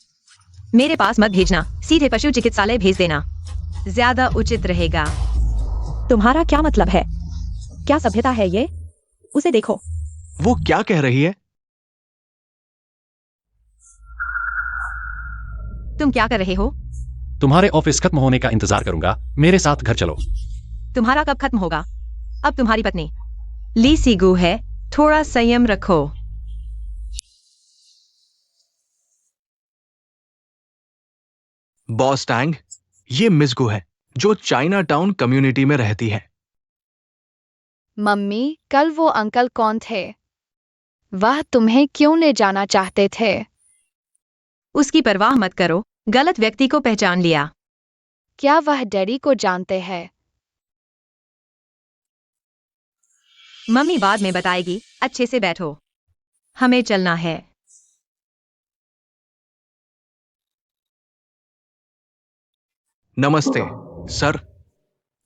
मेरे पास मत भेजना। सीधे पशु चिकित्सालय भेज देना, ज्यादा उचित रहेगा। तुम्हारा क्या मतलब है? क्या सभ्यता है ये? उसे देखो। वो क्या कह रही है? तुम क्या कर रहे हो? तुम्हारे ऑफिस खत्म होने का इंतजार करूंगा। मेरे साथ घर चलो। तुम्हारा कब खत्म होगा? अब तुम्हारी पत्नी ली सीगू है, थोड़ा संयम रखो। बॉस टैंग, ये मिस गु है जो चाइना टाउन कम्युनिटी में रहती है। मम्मी, कल वो अंकल कौन थे? वह तुम्हें क्यों ले जाना चाहते थे? उसकी परवाह मत करो, गलत व्यक्ति को पहचान लिया। क्या वह डैडी को जानते हैं? मम्मी बाद में बताएगी। अच्छे से बैठो, हमें चलना है। नमस्ते सर।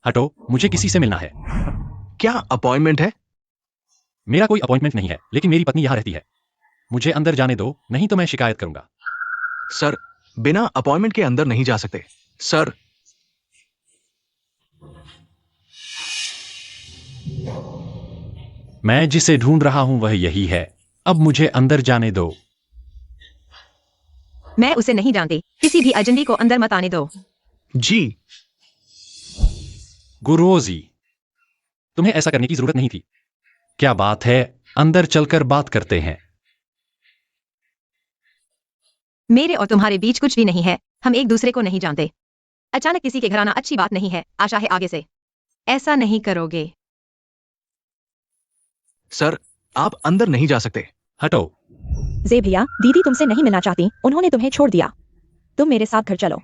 हटो, मुझे किसी से मिलना है। क्या अपॉइंटमेंट है? मेरा कोई अपॉइंटमेंट नहीं है, लेकिन मेरी पत्नी यहां रहती है। मुझे अंदर जाने दो, नहीं तो मैं शिकायत करूंगा। सर, बिना अपॉइंटमेंट के अंदर नहीं जा सकते। सर, मैं जिसे ढूंढ रहा हूं वह यही है। अब मुझे अंदर जाने दो। मैं उसे नहीं जानती। किसी भी अजनबी को अंदर मत आने दो। जी। गुरोजी, तुम्हें ऐसा करने की जरूरत नहीं थी। क्या बात है, अंदर चलकर बात करते हैं। मेरे और तुम्हारे बीच कुछ भी नहीं है। हम एक दूसरे को नहीं जानते। अचानक किसी के घर आना अच्छी बात नहीं है। आशा है आगे से ऐसा नहीं करोगे। सर, आप अंदर नहीं जा सकते। हटो। जे भैया, दीदी तुमसे नहीं मिलना चाहती, उन्होंने तुम्हें छोड़ दिया। तुम मेरे साथ घर चलो।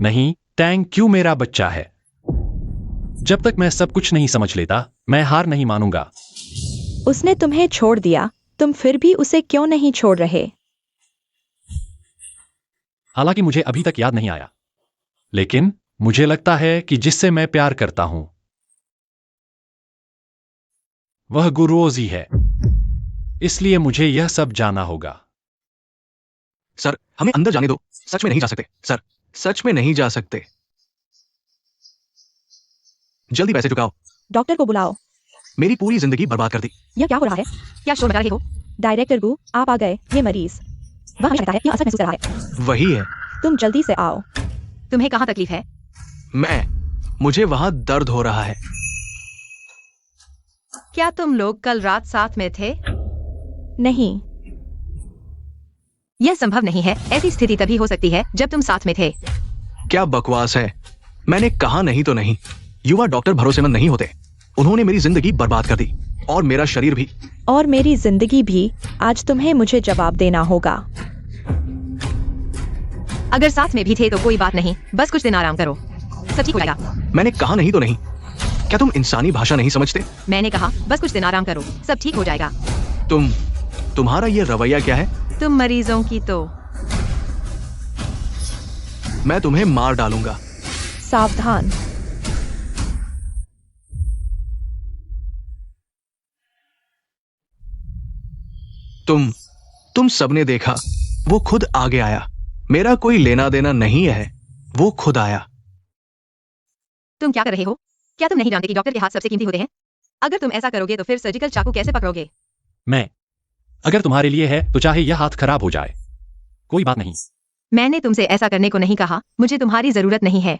नहीं, टैंग क्यों मेरा बच्चा है। जब तक मैं सब कुछ नहीं समझ लेता, मैं हार नहीं मानूंगा। उसने तुम्हें छोड़ दिया, तुम फिर भी उसे क्यों नहीं छोड़ रहे? हालांकि मुझे अभी तक याद नहीं आया, लेकिन मुझे लगता है कि जिससे मैं प्यार करता हूं वह गुरोजी है। इसलिए मुझे यह सब जाना होगा। सर, हमें अंदर जाने दो। सच में नहीं जा सकते। सर, सच में नहीं जा सकते। जल्दी पैसे चुकाओ। डॉक्टर को बुलाओ। मेरी पूरी जिंदगी बर्बाद कर दी। यह क्या हो रहा है? क्या शोर मचा रहे हो? डायरेक्टर गु, आप आ गए। ये मरीज वह हमेशा कहता है यह असर महसूस कर रहा है। वही है। तुम जल्दी से आओ। तुम्हें कहाँ तकलीफ है? मुझे वहां दर्द हो रहा है। क्या तुम लोग कल रात साथ में थे? नहीं, यह संभव नहीं है। ऐसी स्थिति तभी हो सकती है जब तुम साथ में थे। क्या बकवास है। मैंने कहा नहीं तो नहीं। युवा डॉक्टर भरोसेमंद नहीं होते। उन्होंने मेरी जिंदगी बर्बाद कर दी और मेरा शरीर भी। और मेरी जिंदगी भी। आज तुम्हें मुझे जवाब देना होगा। अगर साथ में भी थे तो कोई बात नहीं, बस कुछ दिन आराम करो, सब ठीक हो जाएगा। मैंने कहा नहीं तो नहीं। क्या तुम इंसानी भाषा नहीं समझते? मैंने कहा बस कुछ दिन आराम करो, सब ठीक हो जाएगा। तुम्हारा ये रवैया क्या है? तुम मरीजों की तो मैं तुम्हें मार डालूंगा। सावधान। तुम सबने देखा, वो खुद आगे आया। मेरा कोई लेना देना नहीं है, वो खुद आया। तुम क्या कर रहे हो? क्या तुम नहीं जानते कि डॉक्टर के हाथ सबसे कीमती होते हैं? अगर तुम ऐसा करोगे तो फिर सर्जिकल चाकू कैसे पकड़ोगे? अगर तुम्हारे लिए है तो चाहे यह हाथ खराब हो जाए, कोई बात नहीं। मैंने तुमसे ऐसा करने को नहीं कहा। मुझे तुम्हारी जरूरत नहीं है।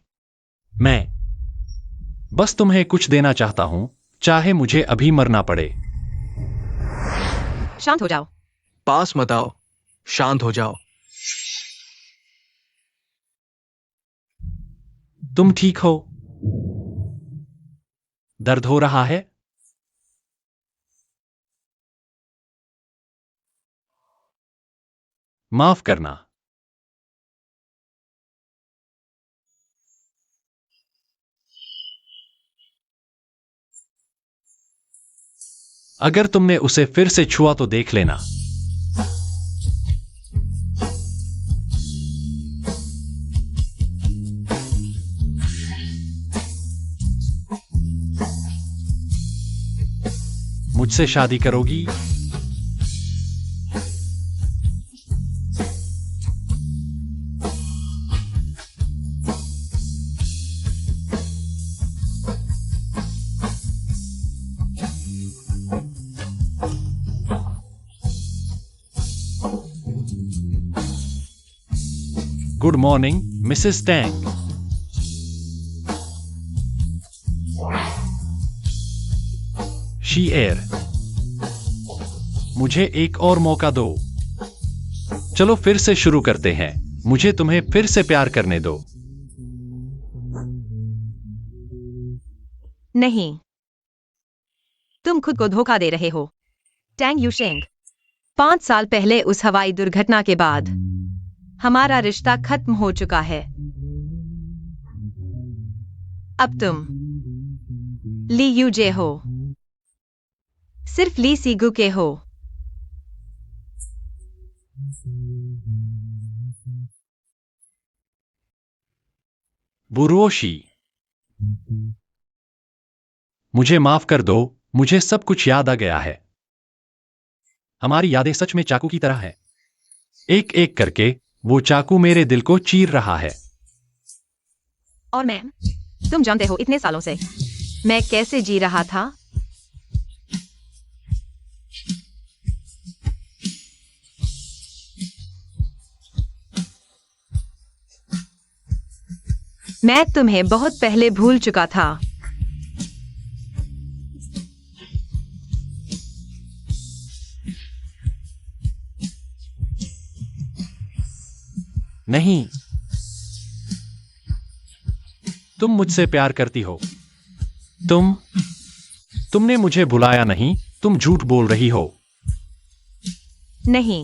मैं बस तुम्हें कुछ देना चाहता हूं, चाहे मुझे अभी मरना पड़े। शांत हो जाओ। पास मत आओ, शांत हो जाओ। तुम ठीक हो? दर्द हो रहा है? माफ करना। अगर तुमने उसे फिर से छुआ तो देख लेना। मुझसे शादी करोगी? Good morning Mrs Tang. She air, मुझे एक और मौका दो। चलो फिर से शुरू करते हैं। मुझे तुम्हें फिर से प्यार करने दो। नहीं, तुम खुद को धोखा दे रहे हो। टैंग यूशेंग, 5 साल पहले उस हवाई दुर्घटना के बाद हमारा रिश्ता खत्म हो चुका है। अब तुम ली यूजे हो, सिर्फ ली सीगू के हो। बुरोशी, मुझे माफ कर दो, मुझे सब कुछ याद आ गया है। हमारी यादें सच में चाकू की तरह है। एक एक करके वो चाकू मेरे दिल को चीर रहा है। और मैं, तुम जानते हो इतने सालों से मैं कैसे जी रहा था। मैं तुम्हें बहुत पहले भूल चुका था। नहीं, तुम मुझसे प्यार करती हो। तुमने मुझे भुलाया नहीं, तुम झूठ बोल रही हो। नहीं,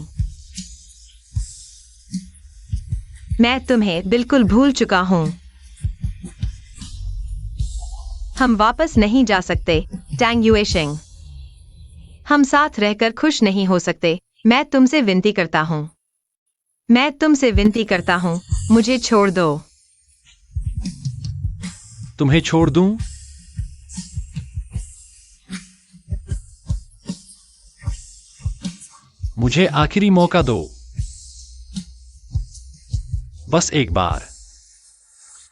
मैं तुम्हें बिल्कुल भूल चुका हूं। हम वापस नहीं जा सकते, टैंग यूएशिंग। हम साथ रहकर खुश नहीं हो सकते। मैं तुमसे विनती करता हूं। मैं तुमसे विनती करता हूं, मुझे छोड़ दो। तुम्हें छोड़ दूं? मुझे आखिरी मौका दो, बस एक बार।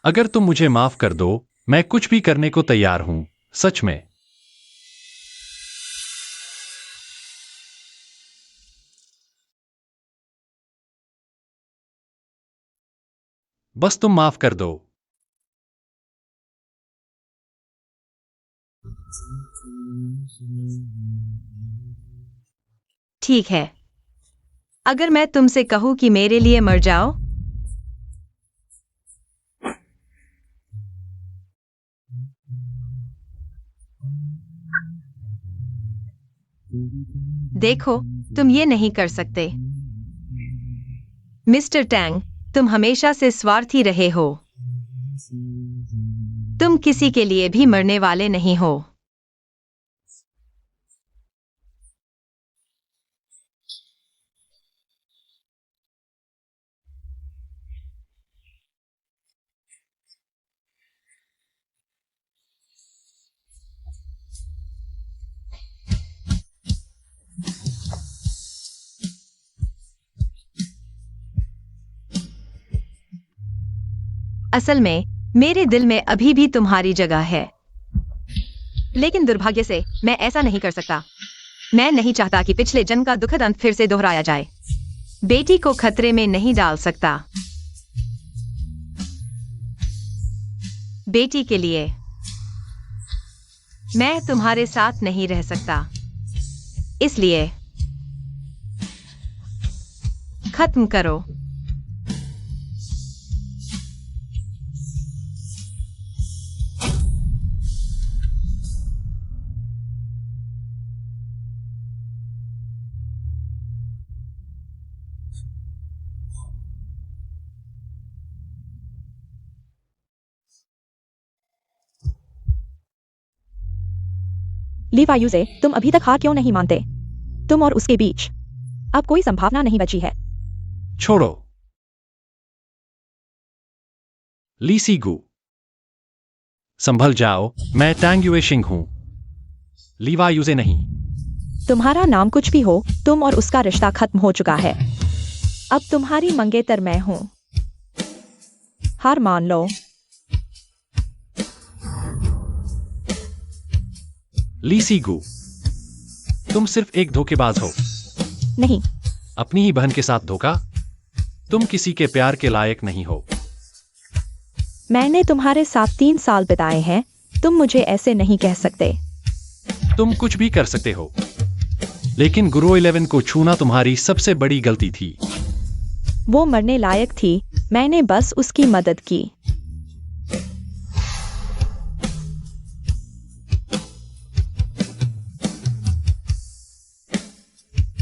अगर तुम मुझे माफ कर दो मैं कुछ भी करने को तैयार हूं, सच में। बस तुम माफ कर दो। ठीक है। अगर मैं तुमसे कहूं कि मेरे लिए मर जाओ, देखो, तुम ये नहीं कर सकते। मिस्टर टैंग, तुम हमेशा से स्वार्थी रहे हो। तुम किसी के लिए भी मरने वाले नहीं हो। असल में मेरे दिल में अभी भी तुम्हारी जगह है, लेकिन दुर्भाग्य से मैं ऐसा नहीं कर सकता। मैं नहीं चाहता कि पिछले जन्म का दुखद अंत फिर से दोहराया जाए। बेटी को खतरे में नहीं डाल सकता। बेटी के लिए मैं तुम्हारे साथ नहीं रह सकता, इसलिए खत्म करो। लीवायुजे, तुम अभी तक हार क्यों नहीं मानते? तुम और उसके बीच अब कोई संभावना नहीं बची है। छोड़ो। लीसीगू, संभल जाओ। मैं टैंग युएशिंग हूं, लीवा युजे नहीं। तुम्हारा नाम कुछ भी हो, तुम और उसका रिश्ता खत्म हो चुका है। अब तुम्हारी मंगेतर मैं हूं। हार मान लो। लीसीगू, तुम सिर्फ एक धोखेबाज हो। नहीं, अपनी ही बहन के साथ धोखा। तुम किसी के प्यार के लायक नहीं हो। मैंने तुम्हारे साथ 3 साल बिताए हैं। तुम मुझे ऐसे नहीं कह सकते। तुम कुछ भी कर सकते हो, लेकिन गुरु 11 को छूना तुम्हारी सबसे बड़ी गलती थी। वो मरने लायक थी, मैंने बस उसकी मदद की।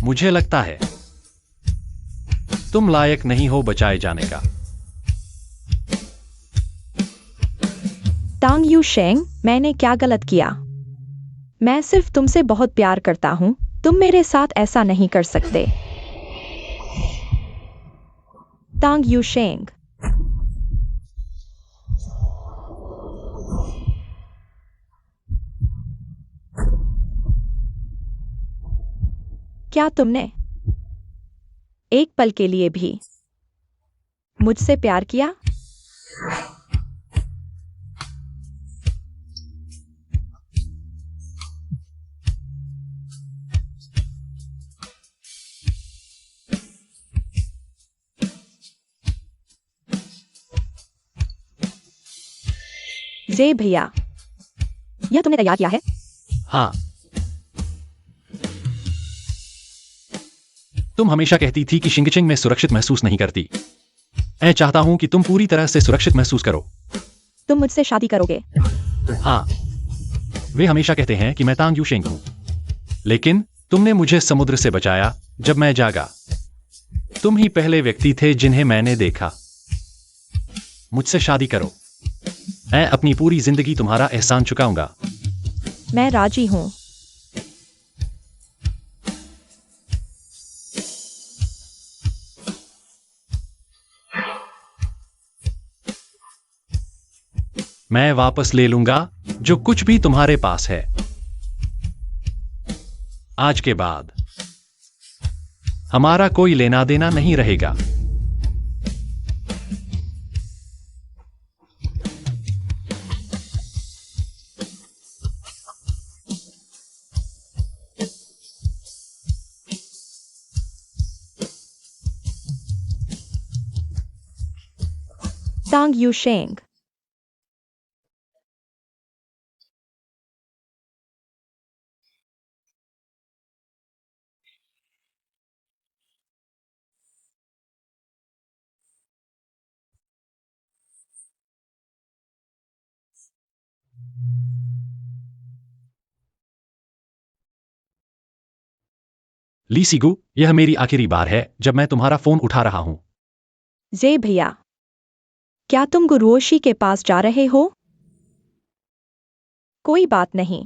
मुझे लगता है तुम लायक नहीं हो बचाए जाने का। टांग यू शेंग, मैंने क्या गलत किया? मैं सिर्फ तुमसे बहुत प्यार करता हूं। तुम मेरे साथ ऐसा नहीं कर सकते। टांग यू शेंग, क्या तुमने एक पल के लिए भी मुझसे प्यार किया? जे भैया, यह तुमने तैयार किया है? हाँ। तुम हमेशा कहती थी कि शिंगचिंग में सुरक्षित महसूस नहीं करती। मैं चाहता हूं कि तुम पूरी तरह से सुरक्षित महसूस करो। तुम मुझसे शादी करोगे? हाँ। वे हमेशा कहते हैं कि मैं तांग यूशेंग हूं, लेकिन तुमने मुझे समुद्र से बचाया जब मैं जागा। तुम ही पहले व्यक्ति थे जिन्हें मैंने देखा। मुझसे शादी करो। मैं अपनी पूरी जिंदगी तुम्हारा एहसान चुकाऊंगा। मैं राजी हूं। मैं वापस ले लूंगा जो कुछ भी तुम्हारे पास है। आज के बाद हमारा कोई लेना देना नहीं रहेगा। तांग यूशेंग। ली सिगु, यह मेरी आखिरी बार है जब मैं तुम्हारा फोन उठा रहा हूं। जे भैया, क्या तुम गुरुओशी के पास जा रहे हो? कोई बात नहीं।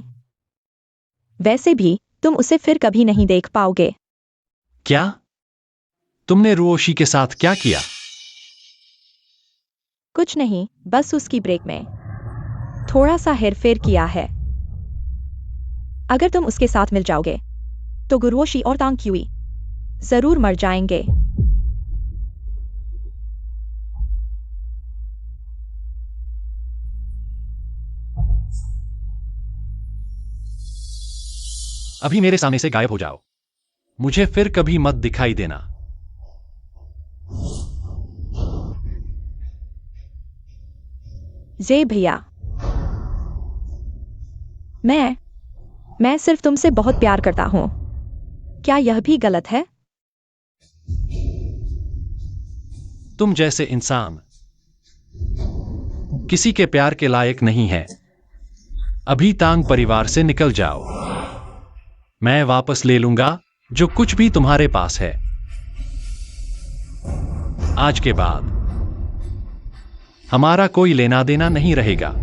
वैसे भी तुम उसे फिर कभी नहीं देख पाओगे। क्या? तुमने रुओशी के साथ क्या किया? कुछ नहीं, बस उसकी ब्रेक में थोड़ा सा हेरफेर किया है। अगर तुम उसके साथ मिल जाओगे तो गुरुओशी और तांग क्यूई जरूर मर जाएंगे। अभी मेरे सामने से गायब हो जाओ। मुझे फिर कभी मत दिखाई देना। जे भैया, मैं सिर्फ तुमसे बहुत प्यार करता हूं। क्या यह भी गलत है? तुम जैसे इंसान किसी के प्यार के लायक नहीं है। अभी तांग परिवार से निकल जाओ। मैं वापस ले लूंगा जो कुछ भी तुम्हारे पास है। आज के बाद हमारा कोई लेना देना नहीं रहेगा।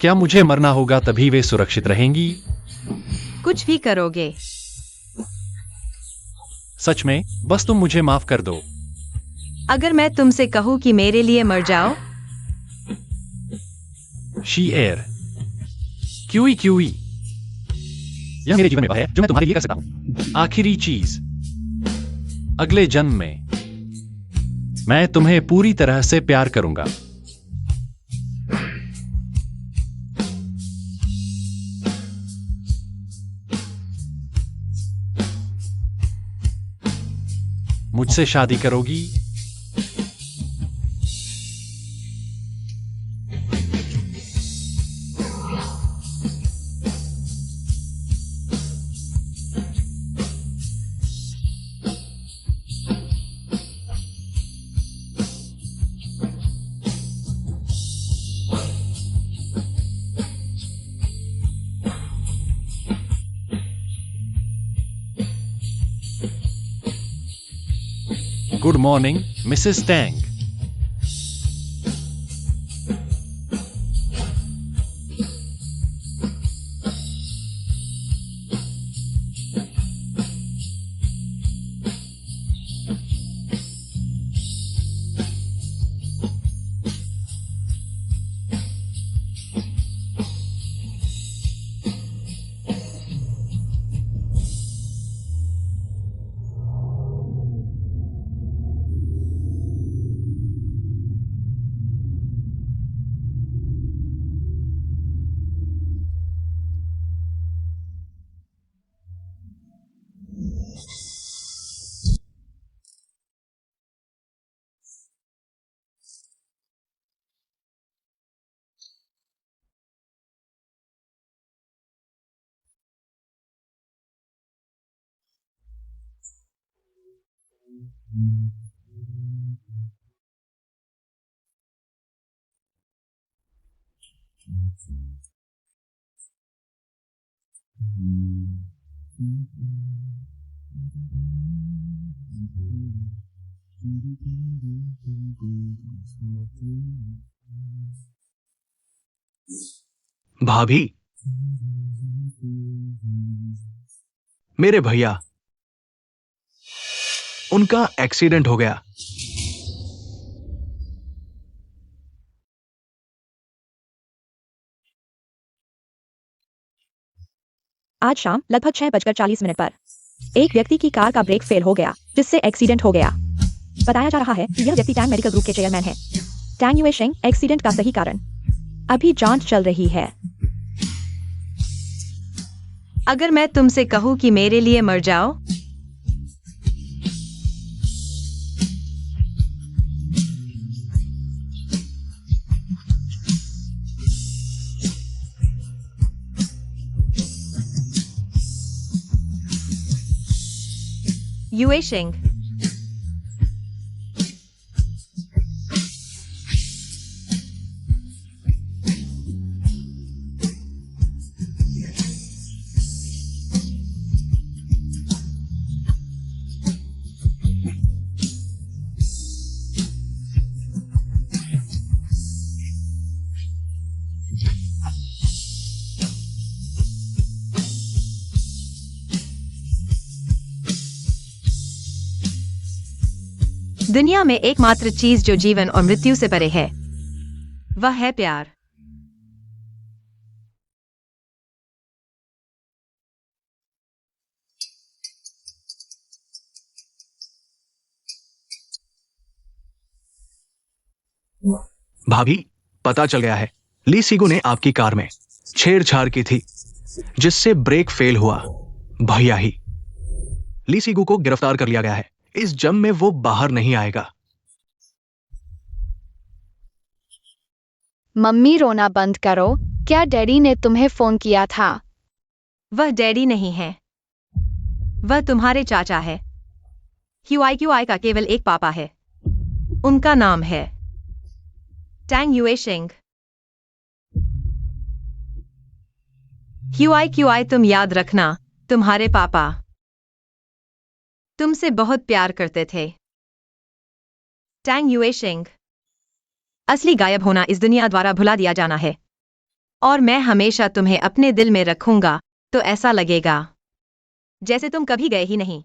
क्या मुझे मरना होगा तभी वे सुरक्षित रहेंगी? कुछ भी करोगे। सच में? बस तुम मुझे माफ कर दो। अगर मैं तुमसे कहूं कि मेरे लिए मर जाओ? शी एयर क्यूई क्यूई, यह मेरे जीवन में वह है जो मैं तुम्हारे लिए कर सकता हूं। आखिरी चीज, अगले जन्म में मैं तुम्हें पूरी तरह से प्यार करूंगा। मुझसे शादी करोगी? Good morning, Mrs Tang. भाभी, मेरे भैया, उनका एक्सीडेंट हो गया। आज शाम लगभग 6:40 पर एक व्यक्ति की कार का ब्रेक फेल हो गया, जिससे एक्सीडेंट हो गया। बताया जा रहा है कि यह व्यक्ति टैंग मेडिकल ग्रुप के चेयरमैन है। टैंग युएशेंग, एक्सीडेंट का सही कारण अभी जांच चल रही है। अगर मैं तुमसे कहूं कि मेरे लिए मर जाओ, युएशेंग, दुनिया में एकमात्र चीज जो जीवन और मृत्यु से परे है, वह है प्यार। भाभी, पता चल गया है, ली सीगू ने आपकी कार में छेड़छाड़ की थी, जिससे ब्रेक फेल हुआ। भैया ही ली सीगू को गिरफ्तार कर लिया गया है। इस जम में वो बाहर नहीं आएगा। मम्मी, रोना बंद करो। क्या डैडी ने तुम्हें फोन किया था? वह डैडी नहीं है, वह तुम्हारे चाचा है। क्यूआई का केवल एक पापा है, उनका नाम है टैंग युएशेंग। क्यूआई, तुम याद रखना, तुम्हारे पापा तुमसे बहुत प्यार करते थे। टैंग युएशेंग, असली गायब होना इस दुनिया द्वारा भुला दिया जाना है, और मैं हमेशा तुम्हें अपने दिल में रखूंगा, तो ऐसा लगेगा जैसे तुम कभी गए ही नहीं।